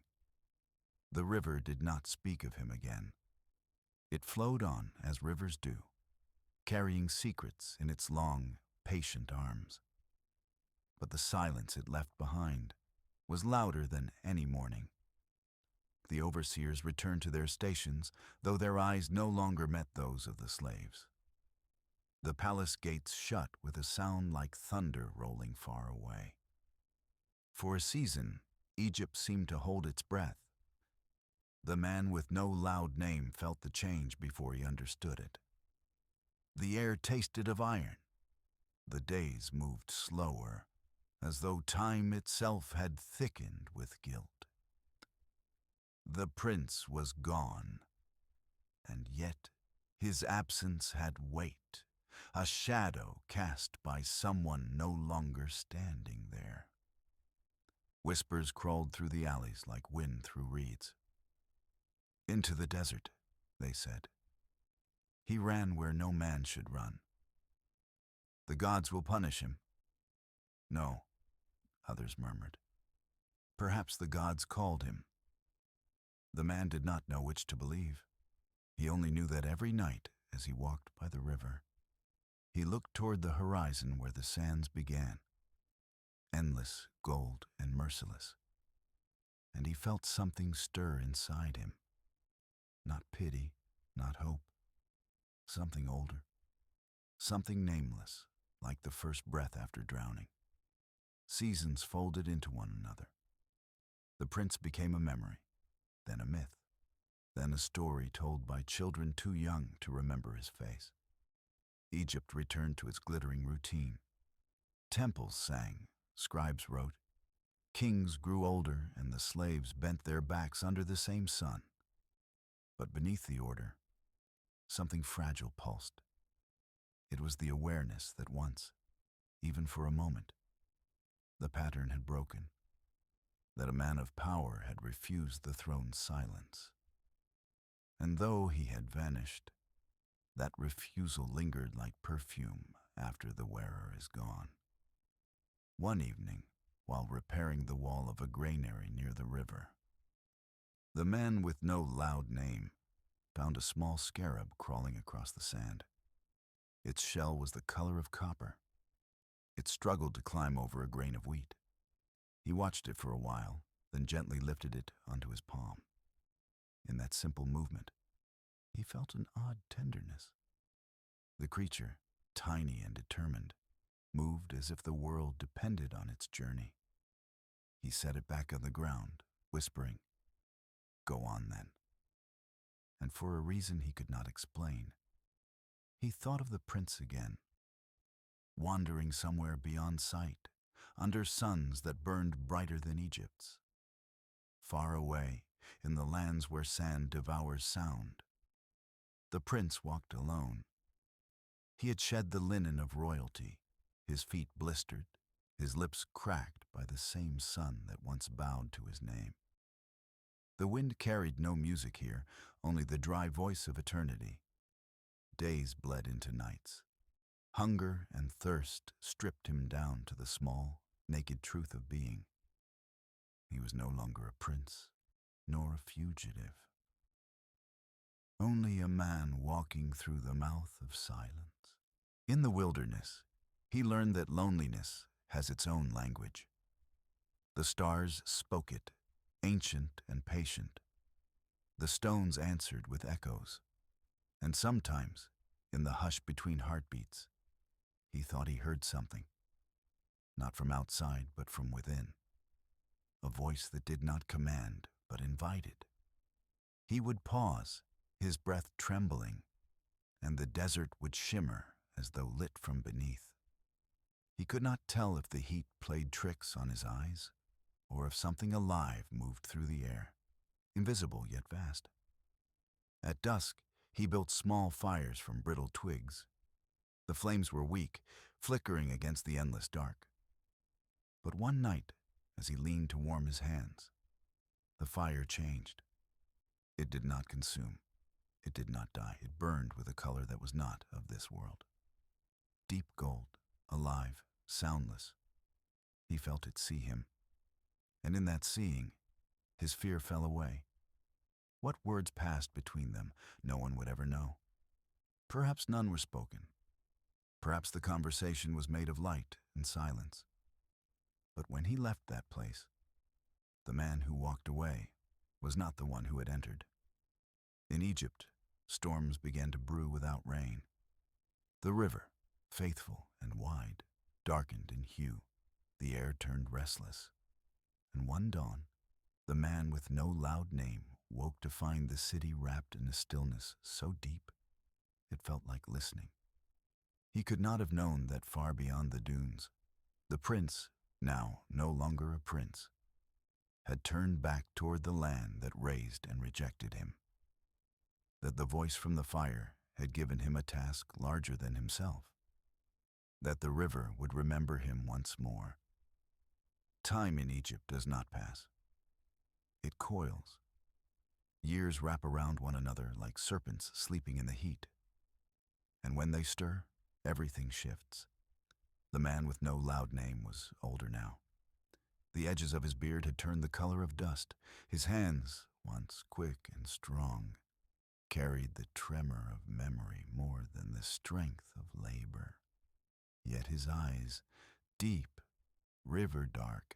The river did not speak of him again. It flowed on as rivers do, carrying secrets in its long, patient arms. But the silence it left behind was louder than any mourning. The overseers returned to their stations, though their eyes no longer met those of the slaves. The palace gates shut with a sound like thunder rolling far away. For a season, Egypt seemed to hold its breath. The man with no loud name felt the change before he understood it. The air tasted of iron. The days moved slower, as though time itself had thickened with guilt. The prince was gone, and yet his absence had weight, a shadow cast by someone no longer standing there. Whispers crawled through the alleys like wind through reeds. Into the desert, they said. He ran where no man should run. The gods will punish him. No, others murmured. Perhaps the gods called him. The man did not know which to believe. He only knew that every night, as he walked by the river, he looked toward the horizon where the sands began, endless, gold, and merciless. And he felt something stir inside him. Not pity, not hope. Something older. Something nameless, like the first breath after drowning. Seasons folded into one another. The prince became a memory, then a myth, then a story told by children too young to remember his face. Egypt returned to its glittering routine. Temples sang, scribes wrote. Kings grew older, and the slaves bent their backs under the same sun. But beneath the order, something fragile pulsed. It was the awareness that once, even for a moment, the pattern had broken, that a man of power had refused the throne's silence. And though he had vanished, that refusal lingered like perfume after the wearer is gone. One evening, while repairing the wall of a granary near the river, the man with no loud name found a small scarab crawling across the sand. Its shell was the color of copper. It struggled to climb over a grain of wheat. He watched it for a while, then gently lifted it onto his palm. In that simple movement, he felt an odd tenderness. The creature, tiny and determined, moved as if the world depended on its journey. He set it back on the ground, whispering, "Go on then." And for a reason he could not explain, he thought of the prince again, wandering somewhere beyond sight, under suns that burned brighter than Egypt's. Far away, in the lands where sand devours sound, the prince walked alone. He had shed the linen of royalty, his feet blistered, his lips cracked by the same sun that once bowed to his name. The wind carried no music here, only the dry voice of eternity. Days bled into nights. Hunger and thirst stripped him down to the small, naked truth of being. He was no longer a prince, nor a fugitive. Only a man walking through the mouth of silence. In the wilderness, he learned that loneliness has its own language. The stars spoke it, ancient and patient. The stones answered with echoes. And sometimes, in the hush between heartbeats, he thought he heard something. Not from outside, but from within. A voice that did not command, but invited. He would pause, his breath trembling, and the desert would shimmer as though lit from beneath. He could not tell if the heat played tricks on his eyes, or if something alive moved through the air, invisible yet vast. At dusk, he built small fires from brittle twigs. The flames were weak, flickering against the endless dark. But one night, as he leaned to warm his hands, the fire changed. It did not consume. It did not die. It burned with a color that was not of this world. Deep gold, alive, soundless. He felt it see him. And in that seeing, his fear fell away. What words passed between them, no one would ever know. Perhaps none were spoken. Perhaps the conversation was made of light and silence. But when he left that place, the man who walked away was not the one who had entered. In Egypt, storms began to brew without rain. The river, faithful and wide, darkened in hue. The air turned restless. And one dawn, the man with no loud name woke to find the city wrapped in a stillness so deep it felt like listening. He could not have known that far beyond the dunes, the prince, now no longer a prince, had turned back toward the land that raised and rejected him. That the voice from the fire had given him a task larger than himself. That the river would remember him once more. Time in Egypt does not pass. It coils. Years wrap around one another like serpents sleeping in the heat. And when they stir, everything shifts. The man with no loud name was older now. The edges of his beard had turned the color of dust. His hands, once quick and strong, carried the tremor of memory more than the strength of labor. Yet his eyes, deep, river dark,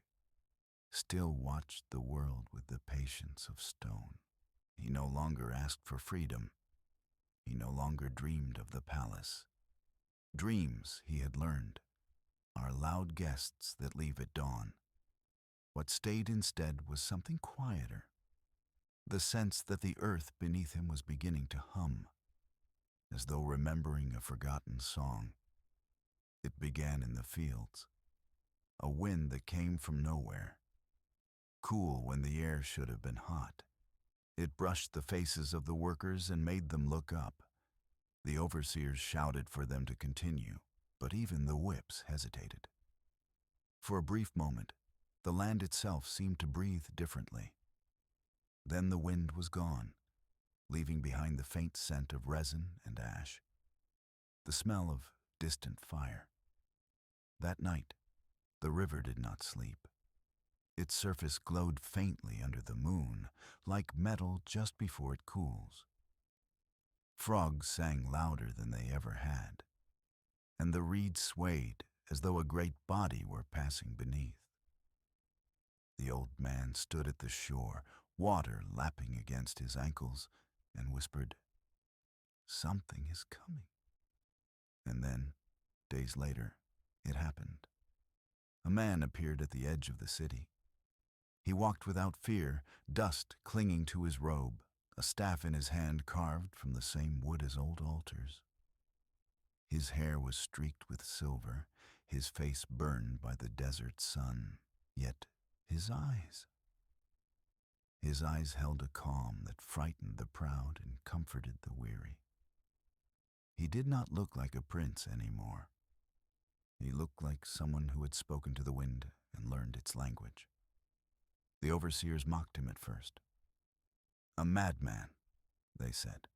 still watched the world with the patience of stone. He no longer asked for freedom. He no longer dreamed of the palace. Dreams, he had learned, are loud guests that leave at dawn. What stayed instead was something quieter, the sense that the earth beneath him was beginning to hum, as though remembering a forgotten song. It began in the fields, a wind that came from nowhere, cool when the air should have been hot. It brushed the faces of the workers and made them look up. The overseers shouted for them to continue, but even the whips hesitated. For a brief moment, the land itself seemed to breathe differently. Then the wind was gone, leaving behind the faint scent of resin and ash, the smell of distant fire. That night, the river did not sleep. Its surface glowed faintly under the moon, like metal just before it cools. Frogs sang louder than they ever had, and the reeds swayed as though a great body were passing beneath. The old man stood at the shore, water lapping against his ankles, and whispered, "Something is coming." And then, days later, it happened. A man appeared at the edge of the city. He walked without fear, dust clinging to his robe, a staff in his hand carved from the same wood as old altars. His hair was streaked with silver, his face burned by the desert sun, yet his eyes held a calm that frightened the proud and comforted the weary. He did not look like a prince anymore. He looked like someone who had spoken to the wind and learned its language. The overseers mocked him at first. "A madman," they said,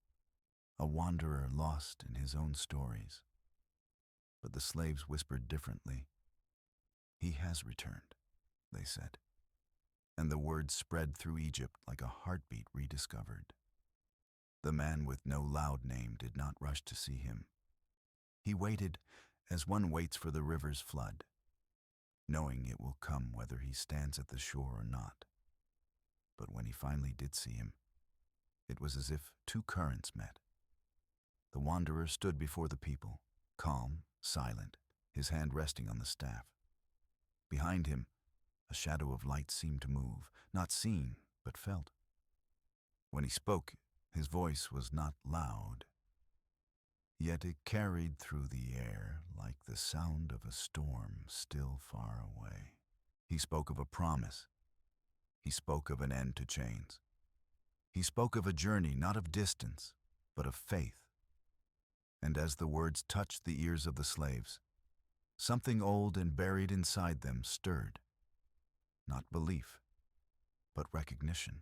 "a wanderer lost in his own stories." But the slaves whispered differently. "He has returned," they said, and the word spread through Egypt like a heartbeat rediscovered. The man with no loud name did not rush to see him. He waited as one waits for the river's flood, knowing it will come whether he stands at the shore or not. But when he finally did see him, it was as if two currents met. The wanderer stood before the people, calm, silent, his hand resting on the staff. Behind him, a shadow of light seemed to move, not seen, but felt. When he spoke, his voice was not loud, yet it carried through the air like the sound of a storm still far away. He spoke of a promise. He spoke of an end to chains. He spoke of a journey not of distance, but of faith. And as the words touched the ears of the slaves, something old and buried inside them stirred. Not belief, but recognition.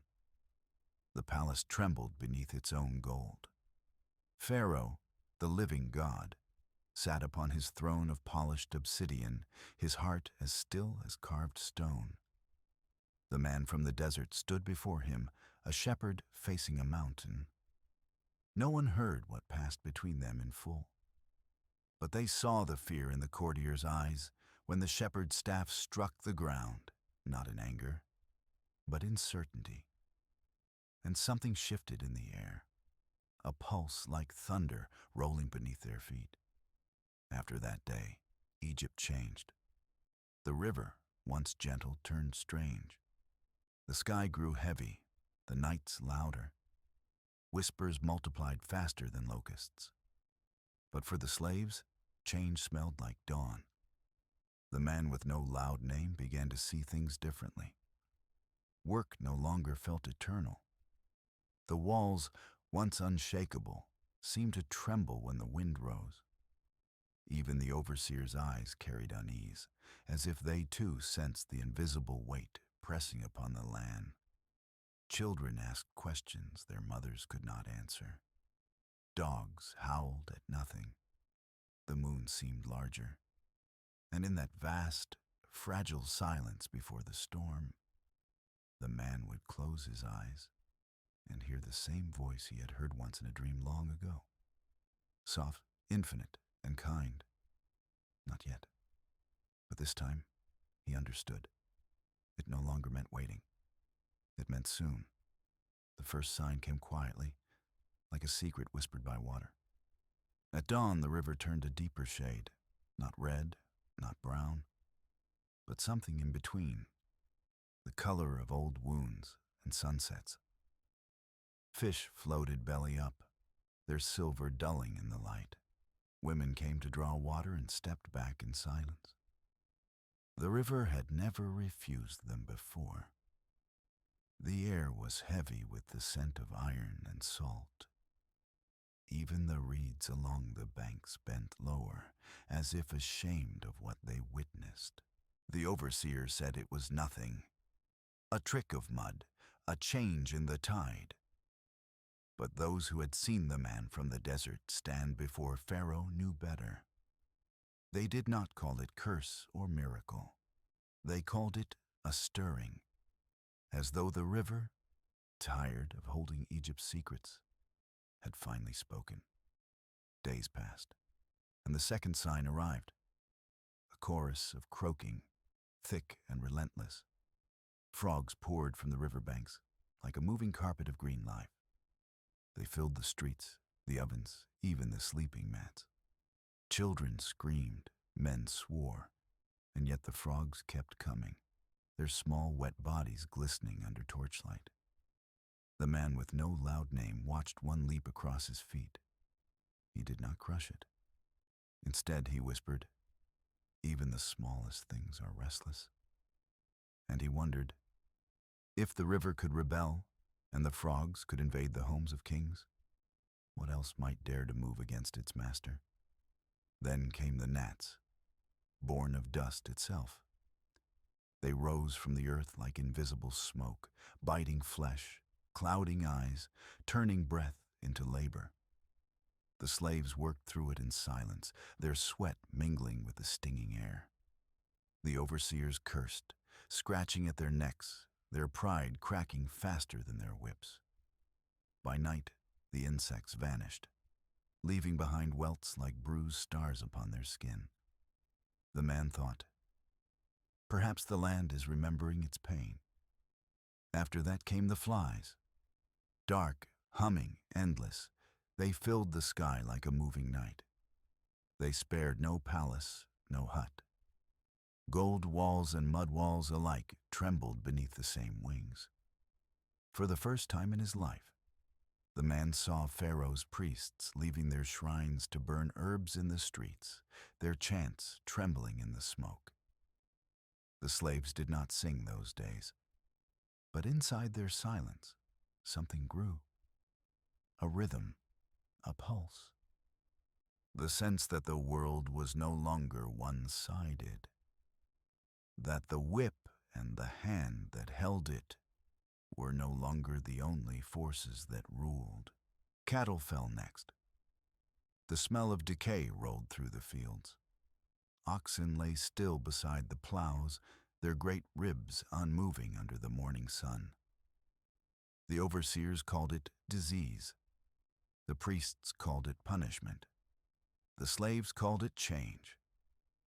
The palace trembled beneath its own gold. Pharaoh, the living god, sat upon his throne of polished obsidian, his heart as still as carved stone. The man from the desert stood before him, a shepherd facing a mountain. No one heard what passed between them in full. But they saw the fear in the courtier's eyes when the shepherd's staff struck the ground, not in anger, but in certainty. And something shifted in the air, a pulse like thunder rolling beneath their feet. After that day, Egypt changed. The river, once gentle, turned strange. The sky grew heavy, the nights louder. Whispers multiplied faster than locusts. But for the slaves, change smelled like dawn. The man with no loud name began to see things differently. Work no longer felt eternal. The walls, once unshakable, seemed to tremble when the wind rose. Even the overseer's eyes carried unease, as if they too sensed the invisible weight pressing upon the land. Children asked questions their mothers could not answer. Dogs howled at nothing. The moon seemed larger. And in that vast, fragile silence before the storm, the man would close his eyes and hear the same voice he had heard once in a dream long ago. Soft, infinite, and kind. Not yet. But this time, he understood. It no longer meant waiting. It meant soon. The first sign came quietly, like a secret whispered by water. At dawn, the river turned a deeper shade, not red, not brown, but something in between, the color of old wounds and sunsets. Fish floated belly up, their silver dulling in the light. Women came to draw water and stepped back in silence. The river had never refused them before. The air was heavy with the scent of iron and salt. Even the reeds along the banks bent lower, as if ashamed of what they witnessed. The overseer said it was nothing, a trick of mud, a change in the tide. But those who had seen the man from the desert stand before Pharaoh knew better. They did not call it curse or miracle. They called it a stirring, as though the river, tired of holding Egypt's secrets, had finally spoken. Days passed, and the second sign arrived. A chorus of croaking, thick and relentless. Frogs poured from the riverbanks like a moving carpet of green life. They filled the streets, the ovens, even the sleeping mats. Children screamed, men swore, and yet the frogs kept coming, their small wet bodies glistening under torchlight. The man with no loud name watched one leap across his feet. He did not crush it. Instead, he whispered, "Even the smallest things are restless." And he wondered, if the river could rebel and the frogs could invade the homes of kings, what else might dare to move against its master? Then came the gnats, born of dust itself. They rose from the earth like invisible smoke, biting flesh, clouding eyes, turning breath into labor. The slaves worked through it in silence, their sweat mingling with the stinging air. The overseers cursed, scratching at their necks, their pride cracking faster than their whips. By night, the insects vanished, leaving behind welts like bruised stars upon their skin. The man thought, perhaps the land is remembering its pain. After that came the flies. Dark, humming, endless, they filled the sky like a moving night. They spared no palace, no hut. Gold walls and mud walls alike trembled beneath the same wings. For the first time in his life, the man saw Pharaoh's priests leaving their shrines to burn herbs in the streets, their chants trembling in the smoke. The slaves did not sing those days, but inside their silence, something grew. A rhythm, a pulse. The sense that the world was no longer one-sided, that the whip and the hand that held it were no longer the only forces that ruled. Cattle fell next. The smell of decay rolled through the fields. Oxen lay still beside the plows, their great ribs unmoving under the morning sun. The overseers called it disease. The priests called it punishment. The slaves called it change.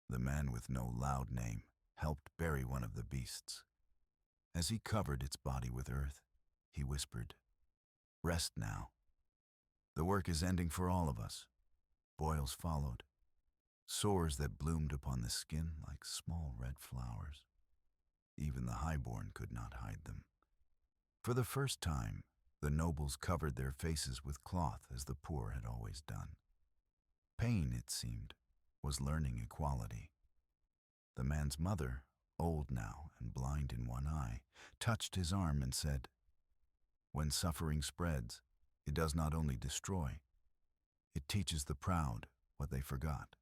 The man with no loud name helped bury one of the beasts. As he covered its body with earth, he whispered, "Rest now. The work is ending for all of us." Boils followed, sores that bloomed upon the skin like small red flowers. Even the highborn could not hide them. For the first time, the nobles covered their faces with cloth as the poor had always done. Pain, it seemed, was learning equality. The man's mother, old now and blind in one eye, touched his arm and said, "When suffering spreads, it does not only destroy, it teaches the proud what they forgot."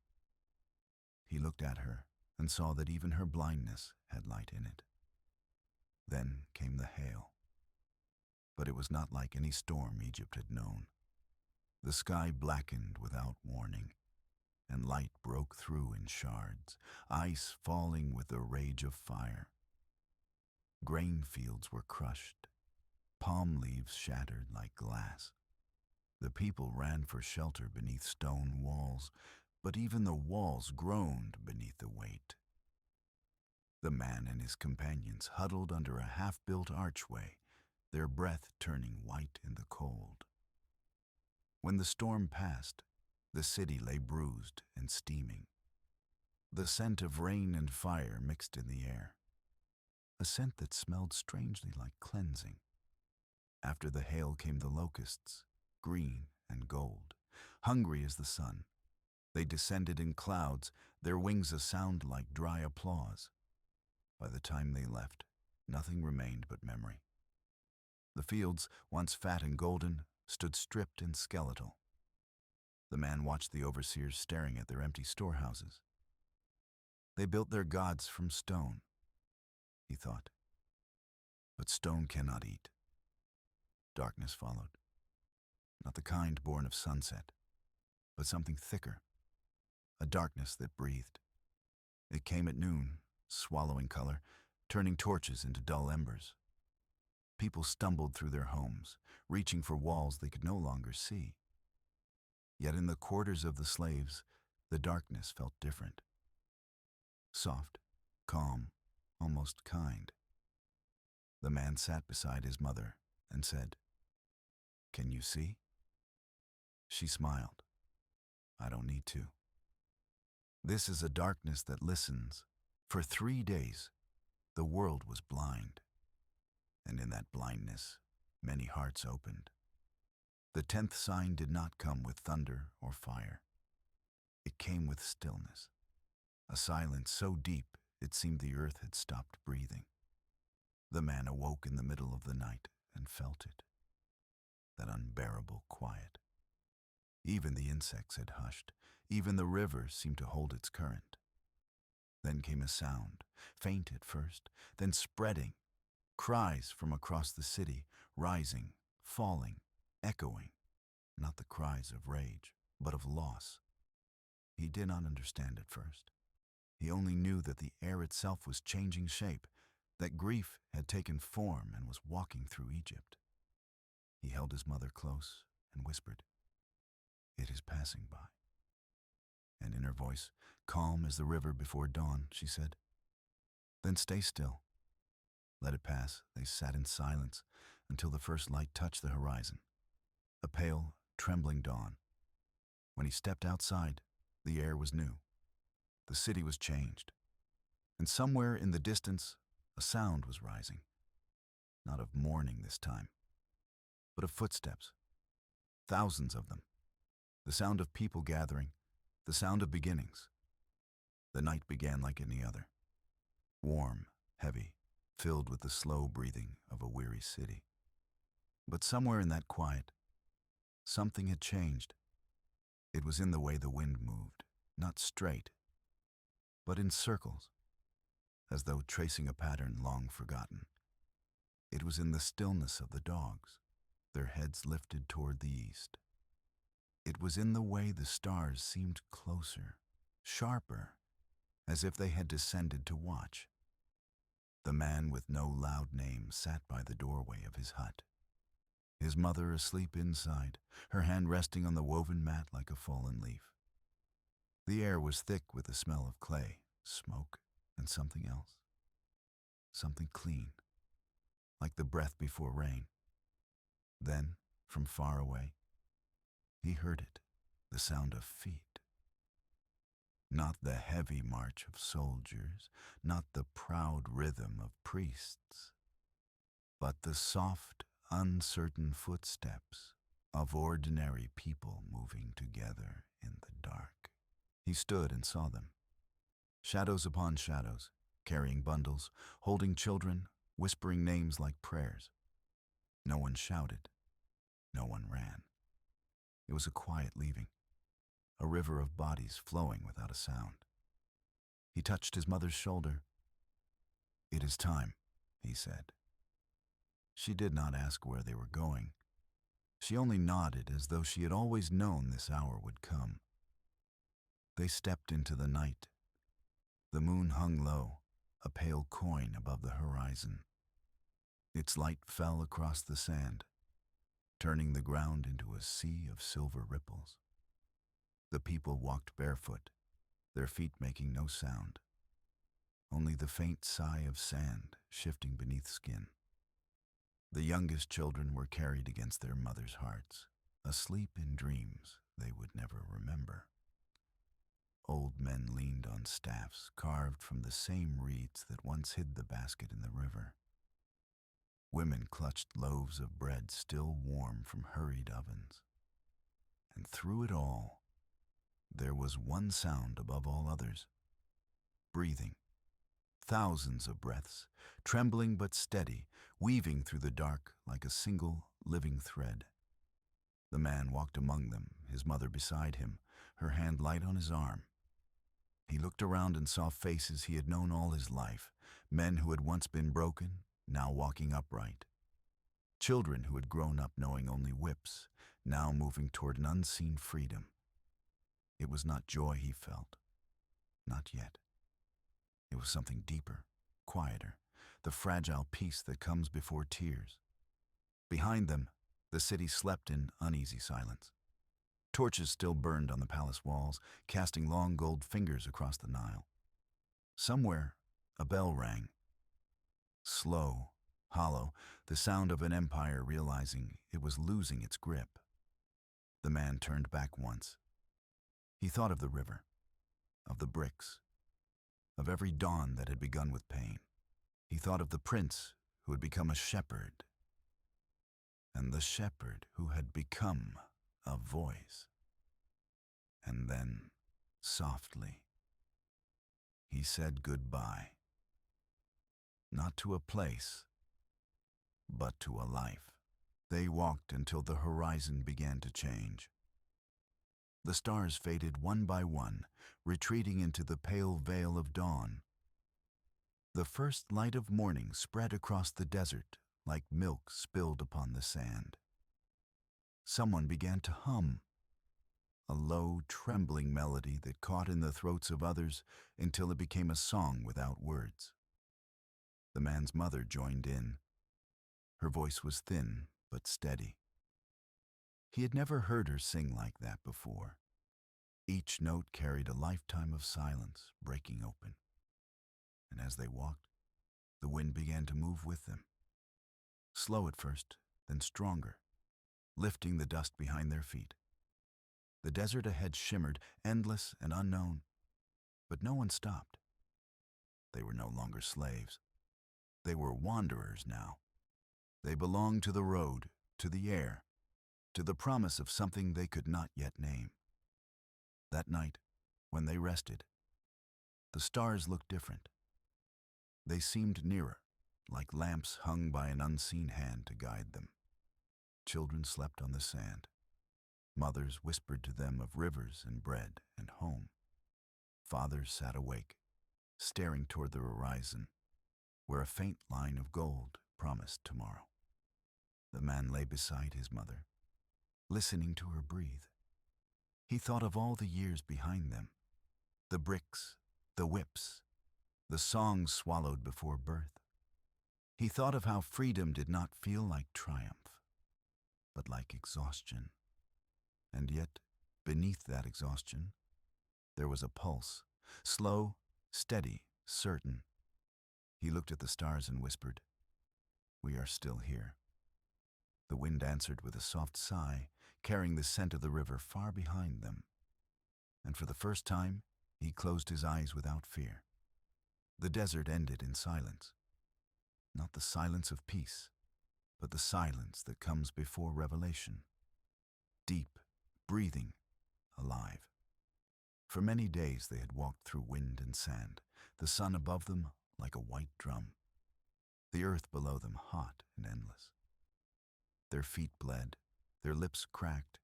He looked at her and saw that even her blindness had light in it. Then came the hail. But it was not like any storm Egypt had known. The sky blackened without warning, and light broke through in shards, ice falling with the rage of fire. Grain fields were crushed, palm leaves shattered like glass. The people ran for shelter beneath stone walls, but even the walls groaned beneath the weight. The man and his companions huddled under a half-built archway, their breath turning white in the cold. When the storm passed, the city lay bruised and steaming. The scent of rain and fire mixed in the air, a scent that smelled strangely like cleansing. After the hail came the locusts, green and gold, hungry as the sun. They descended in clouds, their wings a sound like dry applause. By the time they left, nothing remained but memory. The fields, once fat and golden, stood stripped and skeletal. The man watched the overseers staring at their empty storehouses. They built their gods from stone, he thought. But stone cannot eat. Darkness followed. Not the kind born of sunset, but something thicker, a darkness that breathed. It came at noon, swallowing color, turning torches into dull embers. People stumbled through their homes, reaching for walls they could no longer see. Yet in the quarters of the slaves, the darkness felt different. Soft, calm, almost kind. The man sat beside his mother and said, "Can you see?" She smiled. "I don't need to." This is a darkness that listens. For 3 days, the world was blind. And in that blindness, many hearts opened. The 10th sign did not come with thunder or fire. It came with stillness, a silence so deep it seemed the earth had stopped breathing. The man awoke in the middle of the night and felt it, that unbearable quiet. Even the insects had hushed, even the river seemed to hold its current. Then came a sound, faint at first, then spreading. Cries from across the city, rising, falling, echoing. Not the cries of rage, but of loss. He did not understand at first. He only knew that the air itself was changing shape, that grief had taken form and was walking through Egypt. He held his mother close and whispered, "It is passing by." And in her voice, calm as the river before dawn, she said, "Then stay still." Let it pass. They sat in silence until the first light touched the horizon, a pale, trembling dawn. When he stepped outside, the air was new. The city was changed. And somewhere in the distance, a sound was rising. not of mourning this time, but of footsteps, thousands of them, the sound of people gathering, the sound of beginnings. The night began like any other, warm, heavy, filled with the slow breathing of a weary city. But somewhere in that quiet, something had changed. It was in the way the wind moved, not straight, but in circles, as though tracing a pattern long forgotten. It was in the stillness of the dogs, their heads lifted toward the east. It was in the way the stars seemed closer, sharper, as if they had descended to watch. The man with no loud name sat by the doorway of his hut, his mother asleep inside, her hand resting on the woven mat like a fallen leaf. The air was thick with the smell of clay, smoke, and something else. Something clean, like the breath before rain. Then, from far away, he heard it, the sound of feet. Not the heavy march of soldiers, not the proud rhythm of priests, but the soft, uncertain footsteps of ordinary people moving together in the dark. He stood and saw them, shadows upon shadows, carrying bundles, holding children, whispering names like prayers. No one shouted, no one ran. It was a quiet leaving, a river of bodies flowing without a sound. He touched his mother's shoulder. "It is time," he said. She did not ask where they were going. She only nodded as though she had always known this hour would come. They stepped into the night. The moon hung low, a pale coin above the horizon. Its light fell across the sand, turning the ground into a sea of silver ripples. The people walked barefoot, their feet making no sound, only the faint sigh of sand shifting beneath skin. The youngest children were carried against their mothers' hearts, asleep in dreams they would never remember. Old men leaned on staffs carved from the same reeds that once hid the basket in the river. Women clutched loaves of bread still warm from hurried ovens. And through it all, there was one sound above all others: breathing. Thousands of breaths, trembling but steady, weaving through the dark like a single living thread. The man walked among them, his mother beside him, her hand light on his arm. He looked around and saw faces he had known all his life, men who had once been broken, now walking upright. Children who had grown up knowing only whips, now moving toward an unseen freedom. It was not joy he felt, not yet. It was something deeper, quieter, the fragile peace that comes before tears. Behind them, the city slept in uneasy silence. Torches still burned on the palace walls, casting long gold fingers across the Nile. Somewhere, a bell rang. Slow, hollow, the sound of an empire realizing it was losing its grip. The man turned back once. He thought of the river, of the bricks, of every dawn that had begun with pain. He thought of the prince who had become a shepherd, and the shepherd who had become a voice. And then, softly, he said goodbye. Not to a place, but to a life. They walked until the horizon began to change. The stars faded one by one, retreating into the pale veil of dawn. The first light of morning spread across the desert like milk spilled upon the sand. Someone began to hum, a low, trembling melody that caught in the throats of others until it became a song without words. The man's mother joined in. Her voice was thin but steady. He had never heard her sing like that before. Each note carried a lifetime of silence breaking open. And as they walked, the wind began to move with them. Slow at first, then stronger, lifting the dust behind their feet. The desert ahead shimmered, endless and unknown, but no one stopped. They were no longer slaves. They were wanderers now, They belonged to the road, to the air, to the promise of something they could not yet name. That night, when they rested, the stars looked different. They seemed nearer, like lamps hung by an unseen hand to guide them. Children slept on the sand. Mothers whispered to them of rivers and bread and home. Fathers sat awake, staring toward the horizon, where a faint line of gold promised tomorrow. The man lay beside his mother, listening to her breathe. He thought of all the years behind them, the bricks, the whips, the songs swallowed before birth. He thought of how freedom did not feel like triumph, but like exhaustion. And yet, beneath that exhaustion, there was a pulse, slow, steady, certain. He looked at the stars and whispered, "We are still here." The wind answered with a soft sigh, carrying the scent of the river far behind them. And for the first time, he closed his eyes without fear. The desert ended in silence. Not the silence of peace, but the silence that comes before revelation. Deep, breathing, alive. For many days they had walked through wind and sand, the sun above them like a white drum, the earth below them hot and endless. Their feet bled, their lips cracked,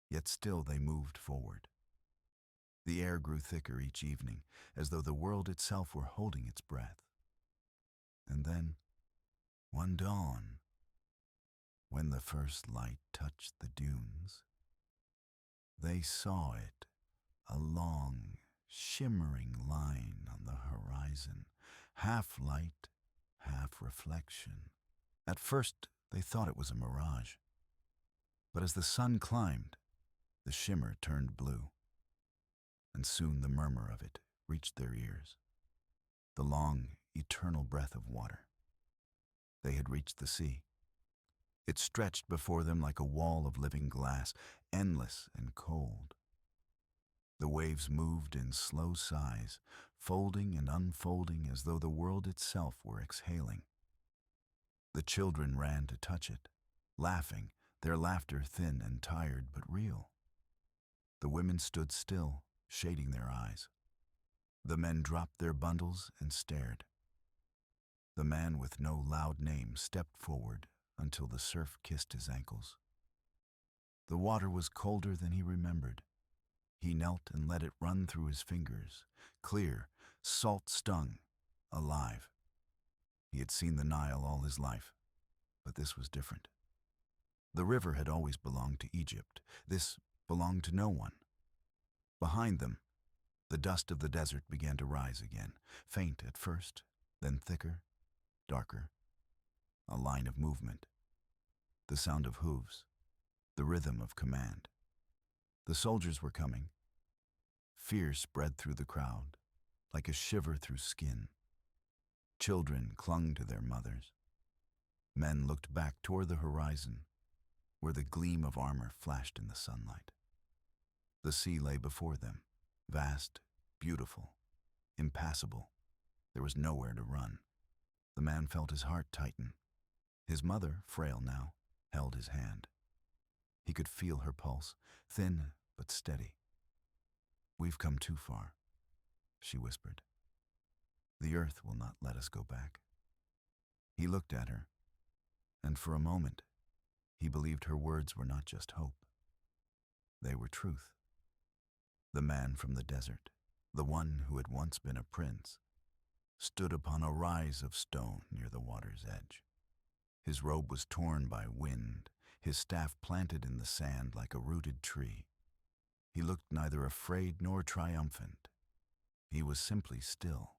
yet still they moved forward. The air grew thicker each evening, as though the world itself were holding its breath. And then, one dawn, when the first light touched the dunes, they saw it, a long, shimmering line on the horizon, half light, half reflection. At first, they thought it was a mirage. But as the sun climbed, the shimmer turned blue, and soon the murmur of it reached their ears, the long, eternal breath of water. They had reached the sea. It stretched before them like a wall of living glass, endless and cold. The waves moved in slow sighs, folding and unfolding as though the world itself were exhaling. The children ran to touch it, laughing, their laughter thin and tired but real. The women stood still, shading their eyes. The men dropped their bundles and stared. The man with no loud name stepped forward until the surf kissed his ankles. The water was colder than he remembered. He knelt and let it run through his fingers, clear, salt-stung, alive. He had seen the Nile all his life, but this was different. The river had always belonged to Egypt. This belonged to no one. Behind them, the dust of the desert began to rise again, faint at first, then thicker, darker. A line of movement, the sound of hooves, the rhythm of command. The soldiers were coming. Fear spread through the crowd, like a shiver through skin. Children clung to their mothers. Men looked back toward the horizon, where the gleam of armor flashed in the sunlight. The sea lay before them, vast, beautiful, impassable. There was nowhere to run. The man felt his heart tighten. His mother, frail now, held his hand. He could feel her pulse, thin but steady. "We've come too far," she whispered. "The earth will not let us go back." He looked at her, and for a moment, he believed her words were not just hope. They were truth. The man from the desert, the one who had once been a prince, stood upon a rise of stone near the water's edge. His robe was torn by wind, his staff planted in the sand like a rooted tree. He looked neither afraid nor triumphant. He was simply still,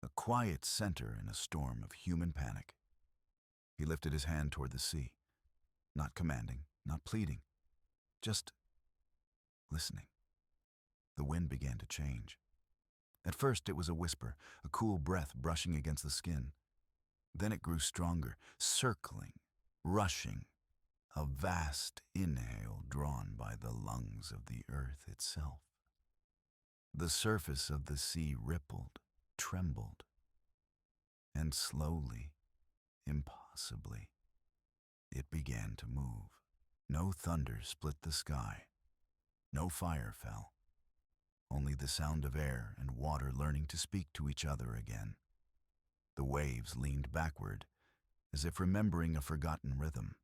a quiet center in a storm of human panic. He lifted his hand toward the sea, not commanding, not pleading, just listening. The wind began to change. At first it was a whisper, a cool breath brushing against the skin. Then it grew stronger, circling, rushing, a vast inhale drawn by the lungs of the earth itself. The surface of the sea rippled, trembled, and slowly, impossibly impossibly. It began to move. No thunder split the sky. No fire fell. Only the sound of air and water learning to speak to each other again. The waves leaned backward, as if remembering a forgotten rhythm.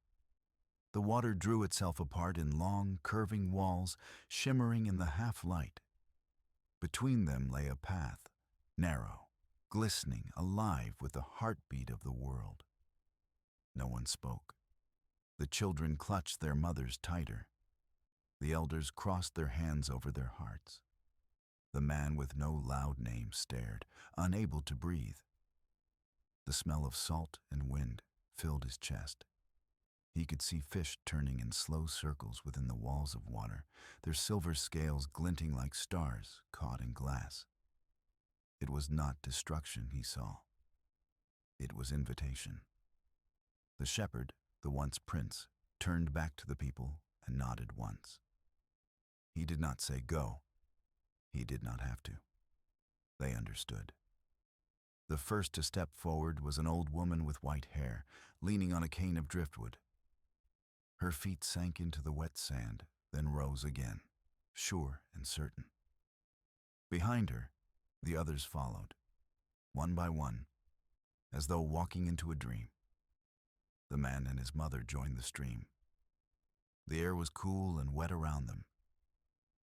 The water drew itself apart in long, curving walls, shimmering in the half-light. Between them lay a path, narrow, glistening, alive with the heartbeat of the world. No one spoke. The children clutched their mothers tighter. The elders crossed their hands over their hearts. The man with no loud name stared, unable to breathe. The smell of salt and wind filled his chest. He could see fish turning in slow circles within the walls of water, their silver scales glinting like stars caught in glass. It was not destruction he saw. It was invitation. The shepherd, the once prince, turned back to the people and nodded once. He did not say go. He did not have to. They understood. The first to step forward was an old woman with white hair, leaning on a cane of driftwood. Her feet sank into the wet sand, then rose again, sure and certain. Behind her, the others followed, one by one, as though walking into a dream. The man and his mother joined the stream. The air was cool and wet around them.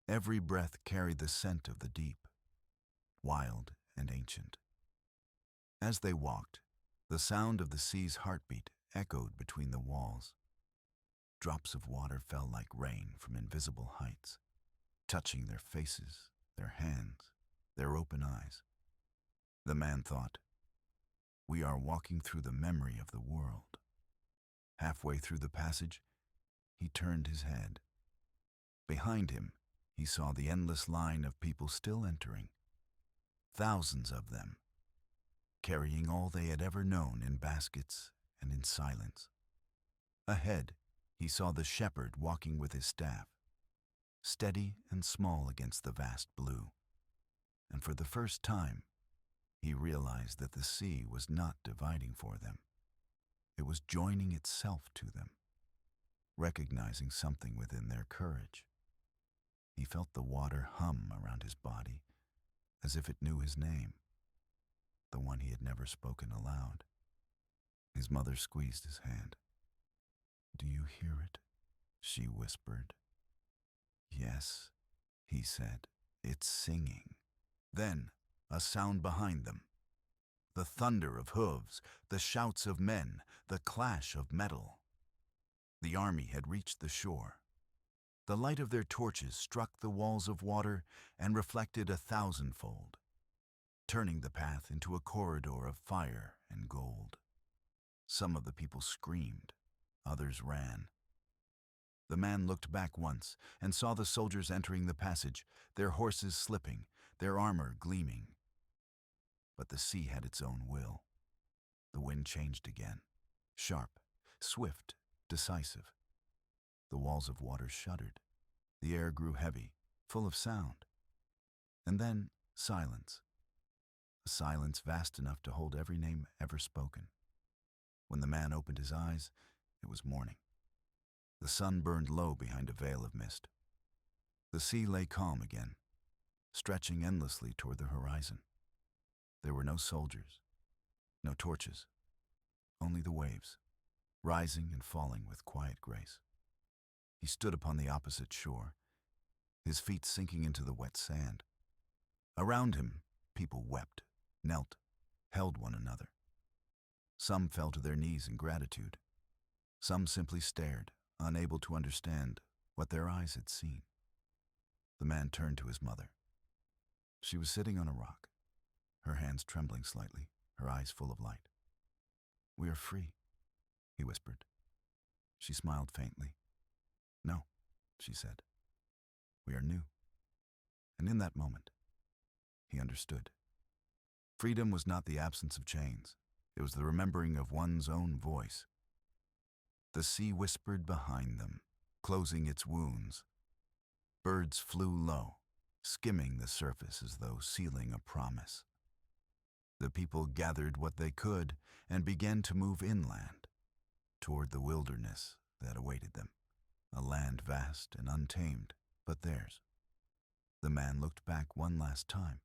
Every breath carried the scent of the deep, wild and ancient. As they walked, the sound of the sea's heartbeat echoed between the walls. Drops of water fell like rain from invisible heights, touching their faces, their hands, their open eyes. The man thought, "We are walking through the memory of the world." Halfway through the passage, he turned his head. Behind him, he saw the endless line of people still entering. Thousands of them, carrying all they had ever known in baskets and in silence. Ahead, he saw the shepherd walking with his staff, steady and small against the vast blue. And for the first time, he realized that the sea was not dividing for them. It was joining itself to them, recognizing something within their courage. He felt the water hum around his body, as if it knew his name, the one he had never spoken aloud. His mother squeezed his hand. "Do you hear it?" she whispered. "Yes," he said, "it's singing." Then, a sound behind them. The thunder of hooves, the shouts of men, the clash of metal. The army had reached the shore. The light of their torches struck the walls of water and reflected 1,000-fold, turning the path into a corridor of fire and gold. Some of the people screamed, others ran. The man looked back once and saw the soldiers entering the passage, their horses slipping, their armor gleaming. But the sea had its own will. The wind changed again, sharp, swift, decisive. The walls of water shuddered. The air grew heavy, full of sound. And then silence. A silence vast enough to hold every name ever spoken. When the man opened his eyes, it was morning. The sun burned low behind a veil of mist. The sea lay calm again, stretching endlessly toward the horizon. There were no soldiers, no torches, only the waves, rising and falling with quiet grace. He stood upon the opposite shore, his feet sinking into the wet sand. Around him, people wept, knelt, held one another. Some fell to their knees in gratitude. Some simply stared, unable to understand what their eyes had seen. The man turned to his mother. She was sitting on a rock, her hands trembling slightly, her eyes full of light. "We are free," he whispered. She smiled faintly. "No," she said. "We are new." And in that moment, he understood. Freedom was not the absence of chains. It was the remembering of one's own voice. The sea whispered behind them, closing its wounds. Birds flew low, skimming the surface as though sealing a promise. The people gathered what they could and began to move inland, toward the wilderness that awaited them, a land vast and untamed, but theirs. The man looked back one last time.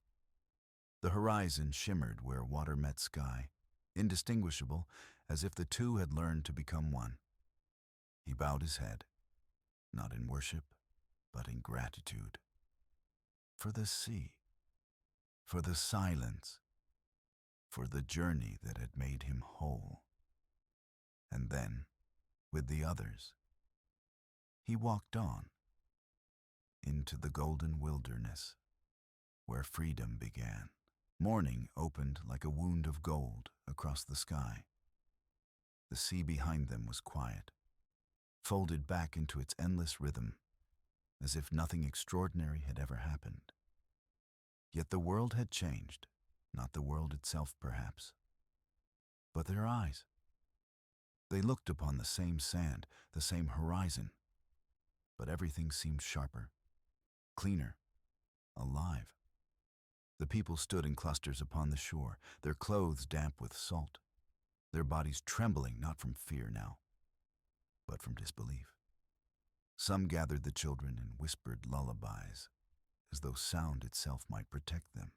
The horizon shimmered where water met sky, indistinguishable, as if the two had learned to become one. He bowed his head, not in worship, but in gratitude. For the sea, for the silence, for the journey that had made him whole. And then, with the others, he walked on, into the golden wilderness, where freedom began. Morning opened like a wound of gold across the sky. The sea behind them was quiet, folded back into its endless rhythm, as if nothing extraordinary had ever happened. Yet the world had changed, not the world itself perhaps, but their eyes. They looked upon the same sand, the same horizon, but everything seemed sharper, cleaner, alive. The people stood in clusters upon the shore, their clothes damp with salt, their bodies trembling not from fear now, but from disbelief. Some gathered the children and whispered lullabies, as though sound itself might protect them.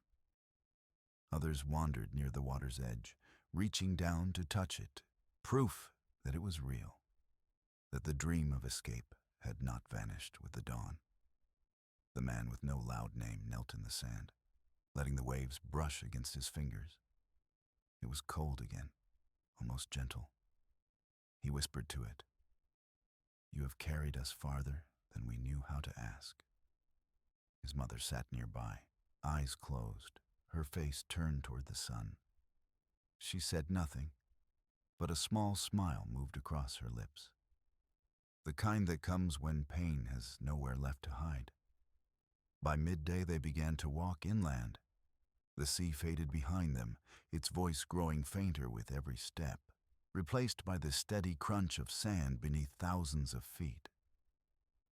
Others wandered near the water's edge, reaching down to touch it, proof that it was real, that the dream of escape had not vanished with the dawn. The man with no loud name knelt in the sand, letting the waves brush against his fingers. It was cold again, almost gentle. He whispered to it, "You have carried us farther than we knew how to ask." His mother sat nearby, eyes closed, her face turned toward the sun. She said nothing, but a small smile moved across her lips, the kind that comes when pain has nowhere left to hide. By midday they began to walk inland. The sea faded behind them, its voice growing fainter with every step, replaced by the steady crunch of sand beneath thousands of feet.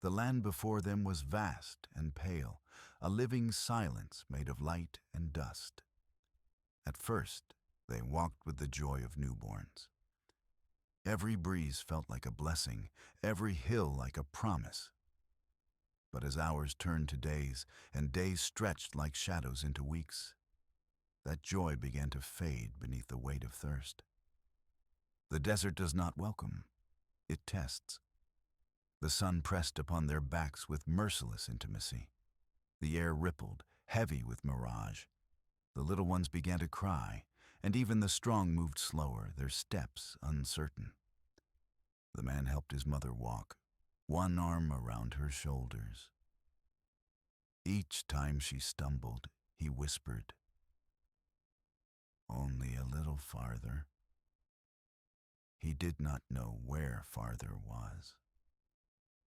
The land before them was vast and pale, a living silence made of light and dust. At first, they walked with the joy of newborns. Every breeze felt like a blessing, every hill like a promise. But as hours turned to days, and days stretched like shadows into weeks, that joy began to fade beneath the weight of thirst. The desert does not welcome, it tests. The sun pressed upon their backs with merciless intimacy. The air rippled, heavy with mirage. The little ones began to cry, and even the strong moved slower, their steps uncertain. The man helped his mother walk, one arm around her shoulders. Each time she stumbled, he whispered, "Only a little farther." He did not know where farther was,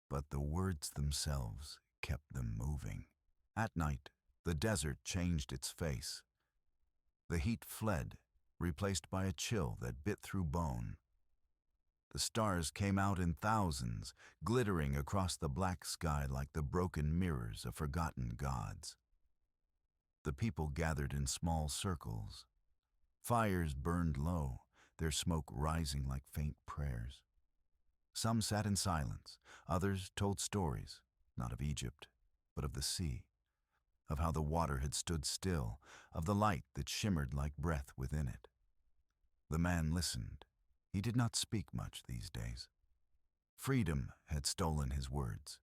but the words themselves kept them moving. At night, the desert changed its face. The heat fled, replaced by a chill that bit through bone. The stars came out in thousands, glittering across the black sky like the broken mirrors of forgotten gods. The people gathered in small circles. Fires burned low, their smoke rising like faint prayers. Some sat in silence, others told stories, not of Egypt, but of the sea, of how the water had stood still, of the light that shimmered like breath within it. The man listened. He did not speak much these days. Freedom had stolen his words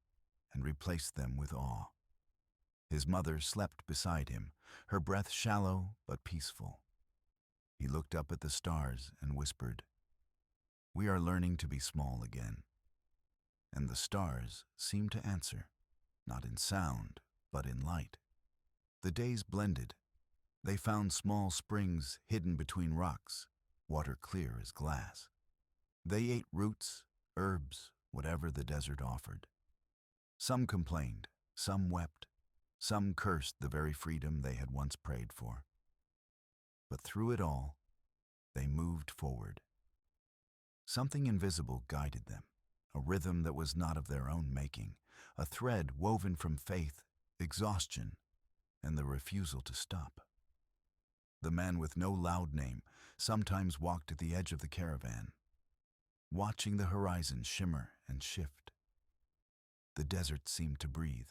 and replaced them with awe. His mother slept beside him, her breath shallow but peaceful. He looked up at the stars and whispered, "We are learning to be small again." And the stars seemed to answer, not in sound, but in light. The days blended. They found small springs hidden between rocks, water clear as glass. They ate roots, herbs, whatever the desert offered. Some complained, some wept, some cursed the very freedom they had once prayed for. But through it all, they moved forward. Something invisible guided them, a rhythm that was not of their own making, a thread woven from faith, exhaustion, and the refusal to stop. The man with no loud name sometimes walked at the edge of the caravan. watching the horizon shimmer and shift. The desert seemed to breathe,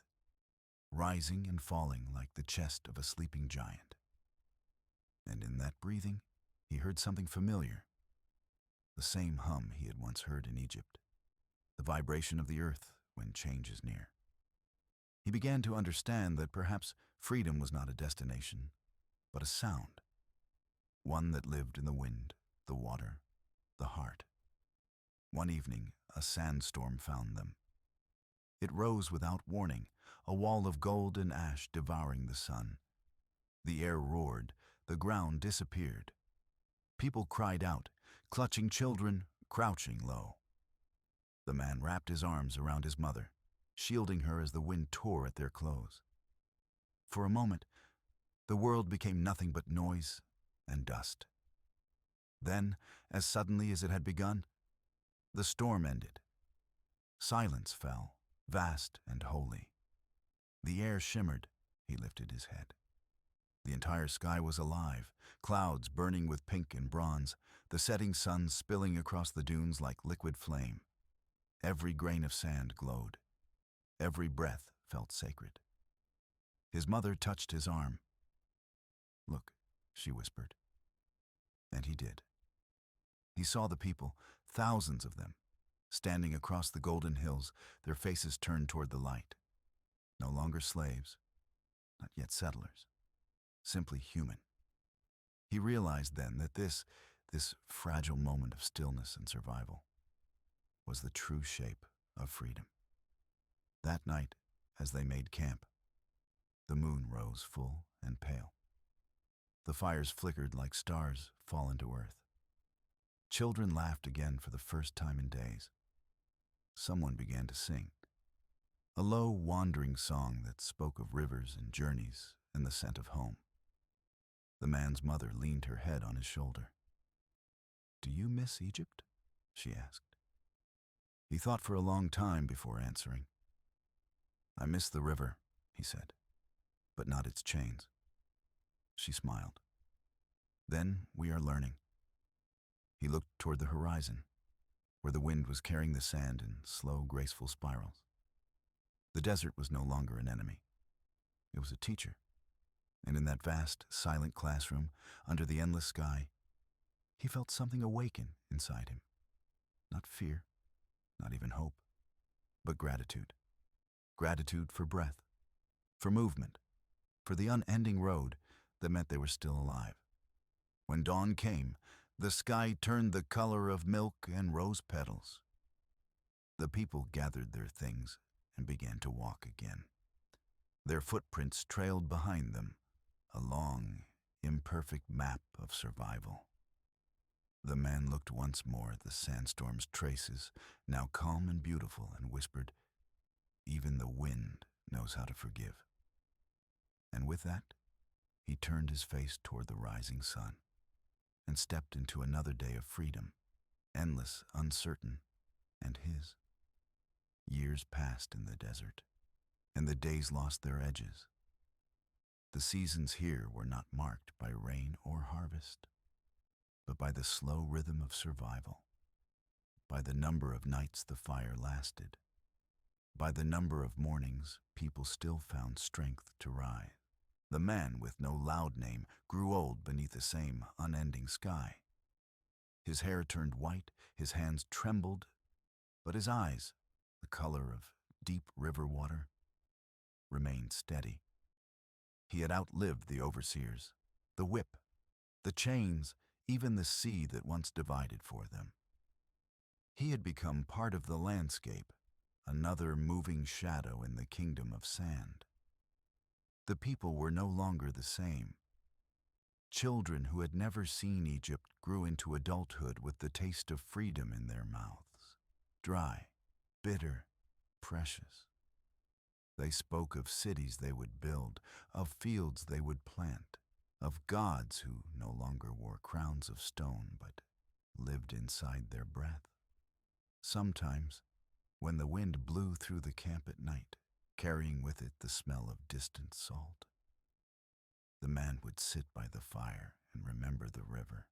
rising and falling like the chest of a sleeping giant. And in that breathing, he heard something familiar, the same hum he had once heard in Egypt, the vibration of the earth when change is near. He began to understand that perhaps freedom was not a destination, but a sound, one that lived in the wind, the water, the heart. One evening, a sandstorm found them. It rose without warning, a wall of gold and ash devouring the sun. The air roared, the ground disappeared. People cried out, clutching children, crouching low. The man wrapped his arms around his mother, shielding her as the wind tore at their clothes. For a moment, the world became nothing but noise and dust. Then, as suddenly as it had begun, the storm ended. Silence fell, vast and holy. The air shimmered. He lifted his head. The entire sky was alive, clouds burning with pink and bronze, the setting sun spilling across the dunes like liquid flame. Every grain of sand glowed. Every breath felt sacred. His mother touched his arm. "Look," she whispered. And he did. He saw the people, thousands of them, standing across the golden hills, their faces turned toward the light. No longer slaves, not yet settlers, simply human. He realized then that this fragile moment of stillness and survival was the true shape of freedom. That night, as they made camp, the moon rose full and pale. The fires flickered like stars fallen to earth. Children laughed again for the first time in days. Someone began to sing, a low, wandering song that spoke of rivers and journeys and the scent of home. The man's mother leaned her head on his shoulder. "Do you miss Egypt?" she asked. He thought for a long time before answering. "I miss the river," he said, "but not its chains." She smiled. "Then we are learning." He looked toward the horizon, where the wind was carrying the sand in slow, graceful spirals. The desert was no longer an enemy. It was a teacher. And in that vast, silent classroom, under the endless sky, he felt something awaken inside him. Not fear, not even hope, but gratitude. Gratitude for breath, for movement, for the unending road that meant they were still alive. When dawn came, the sky turned the color of milk and rose petals. The people gathered their things and began to walk again. Their footprints trailed behind them, a long, imperfect map of survival. The man looked once more at the sandstorm's traces, now calm and beautiful, and whispered, "Even the wind knows how to forgive." And with that, he turned his face toward the rising sun and stepped into another day of freedom, endless, uncertain, and his. Years passed in the desert, and the days lost their edges. The seasons here were not marked by rain or harvest, but by the slow rhythm of survival, by the number of nights the fire lasted, by the number of mornings people still found strength to rise. The man with no loud name grew old beneath the same unending sky. His hair turned white, his hands trembled, but his eyes, the color of deep river water, remained steady. He had outlived the overseers, the whip, the chains, even the sea that once divided for them. He had become part of the landscape, another moving shadow in the kingdom of sand. The people were no longer the same. Children who had never seen Egypt grew into adulthood with the taste of freedom in their mouths, dry, bitter, precious. They spoke of cities they would build, of fields they would plant, of gods who no longer wore crowns of stone but lived inside their breath. Sometimes, when the wind blew through the camp at night, carrying with it the smell of distant salt, the man would sit by the fire and remember the river.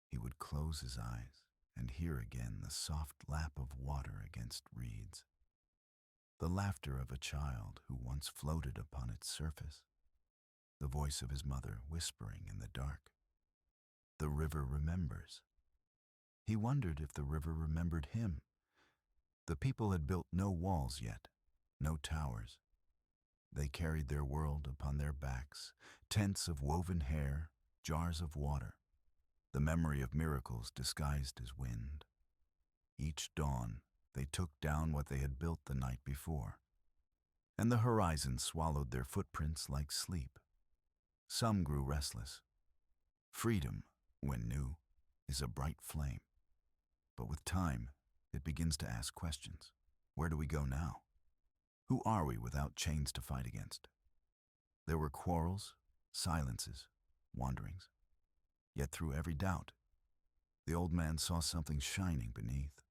He would close his eyes and hear again the soft lap of water against reeds, the laughter of a child who once floated upon its surface, the voice of his mother whispering in the dark. The river remembers. He wondered if the river remembered him. The people had built no walls yet, no towers. They carried their world upon their backs, tents of woven hair, jars of water, the memory of miracles disguised as wind. Each dawn, they took down what they had built the night before, and the horizon swallowed their footprints like sleep. Some grew restless. Freedom, when new, is a bright flame. But with time, it begins to ask questions. Where do we go now? Who are we without chains to fight against? There were quarrels, silences, wanderings. Yet through every doubt, the old man saw something shining beneath.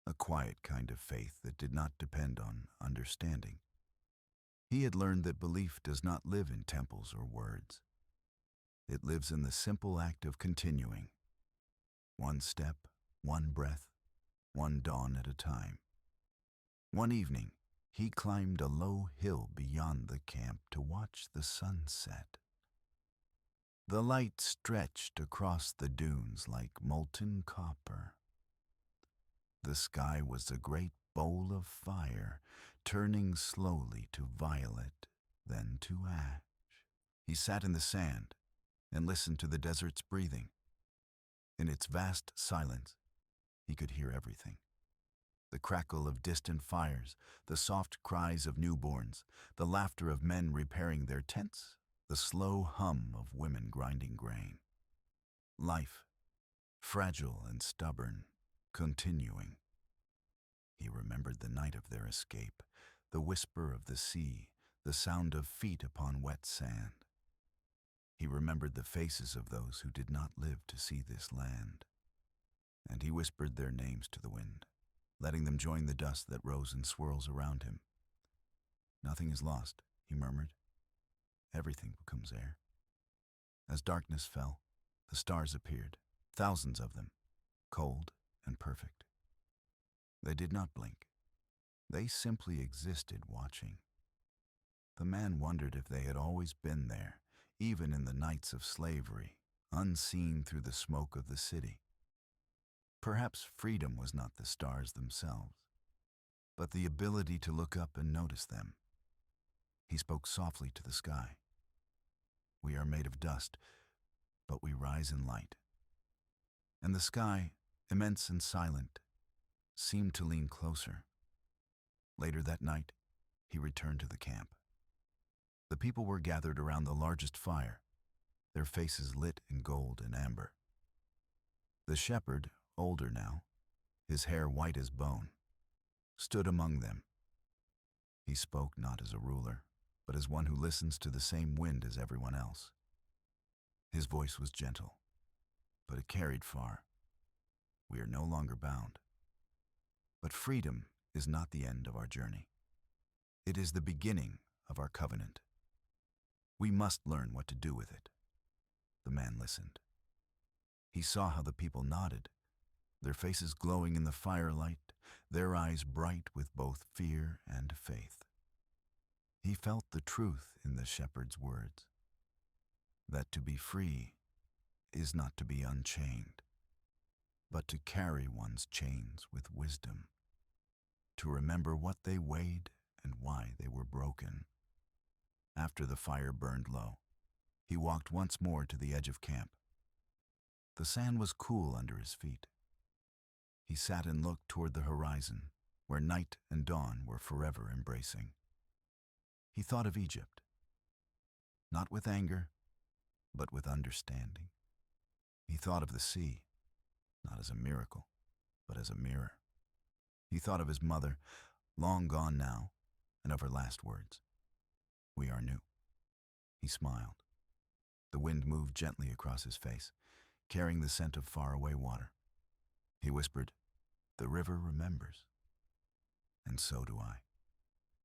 A quiet kind of faith that did not depend on understanding. He had learned that belief does not live in temples or words. It lives in the simple act of continuing. One step, one breath, one dawn at a time. One evening, he climbed a low hill beyond the camp to watch the sun set. The light stretched across the dunes like molten copper. The sky was a great bowl of fire, turning slowly to violet, then to ash. He sat in the sand and listened to the desert's breathing. In its vast silence, he could hear everything. The crackle of distant fires, the soft cries of newborns, the laughter of men repairing their tents, the slow hum of women grinding grain. Life, fragile and stubborn, continuing. He remembered the night of their escape, the whisper of the sea, the sound of feet upon wet sand. He remembered the faces of those who did not live to see this land. And he whispered their names to the wind, letting them join the dust that rose in swirls around him. Nothing is lost, he murmured. Everything becomes air. As darkness fell, the stars appeared, thousands of them, cold and perfect. They did not blink. They simply existed watching. The man wondered if they had always been there, even in the nights of slavery, unseen through the smoke of the city. Perhaps freedom was not the stars themselves, but the ability to look up and notice them. He spoke softly to the sky. We are made of dust, but we rise in light. And the sky, immense and silent, seemed to lean closer. Later that night, he returned to the camp. The people were gathered around the largest fire, their faces lit in gold and amber. The shepherd, older now, his hair white as bone, stood among them. He spoke not as a ruler, but as one who listens to the same wind as everyone else. His voice was gentle, but it carried far. We are no longer bound. But freedom is not the end of our journey. It is the beginning of our covenant. We must learn what to do with it. The man listened. He saw how the people nodded, their faces glowing in the firelight, their eyes bright with both fear and faith. He felt the truth in the shepherd's words, that to be free is not to be unchained, but to carry one's chains with wisdom, to remember what they weighed and why they were broken. After the fire burned low, he walked once more to the edge of camp. The sand was cool under his feet. He sat and looked toward the horizon, where night and dawn were forever embracing. He thought of Egypt, not with anger, but with understanding. He thought of the sea, not as a miracle, but as a mirror. He thought of his mother, long gone now, and of her last words. We are new. He smiled. The wind moved gently across his face, carrying the scent of faraway water. He whispered, "The river remembers." And so do I.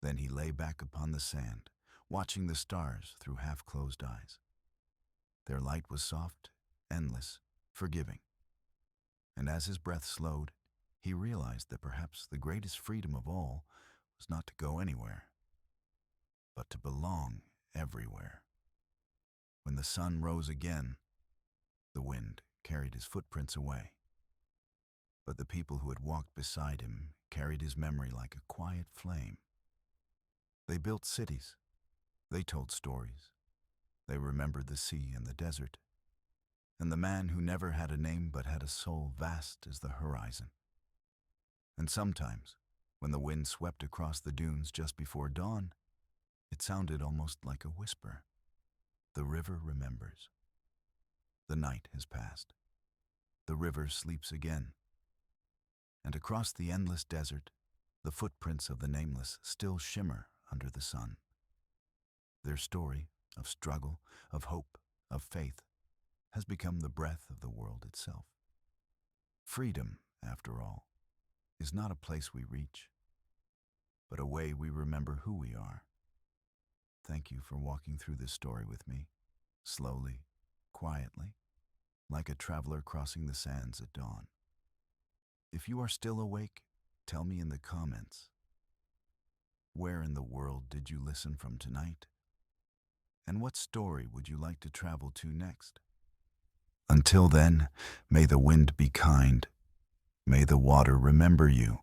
Then he lay back upon the sand, watching the stars through half-closed eyes. Their light was soft, endless, forgiving. And as his breath slowed, he realized that perhaps the greatest freedom of all was not to go anywhere, but to belong everywhere. When the sun rose again, the wind carried his footprints away. But the people who had walked beside him carried his memory like a quiet flame. They built cities. They told stories. They remembered the sea and the desert, and the man who never had a name but had a soul vast as the horizon. And sometimes, when the wind swept across the dunes just before dawn, it sounded almost like a whisper. The river remembers. The night has passed. The river sleeps again. And across the endless desert, the footprints of the nameless still shimmer under the sun. Their story of struggle, of hope, of faith, has become the breath of the world itself. Freedom, after all, is not a place we reach, but a way we remember who we are. Thank you for walking through this story with me, slowly, quietly, like a traveler crossing the sands at dawn. If you are still awake, tell me in the comments. Where in the world did you listen from tonight? And what story would you like to travel to next? Until then, may the wind be kind, may the water remember you,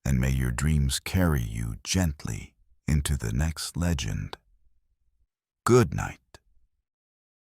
and may your dreams carry you gently into the next legend. Good night.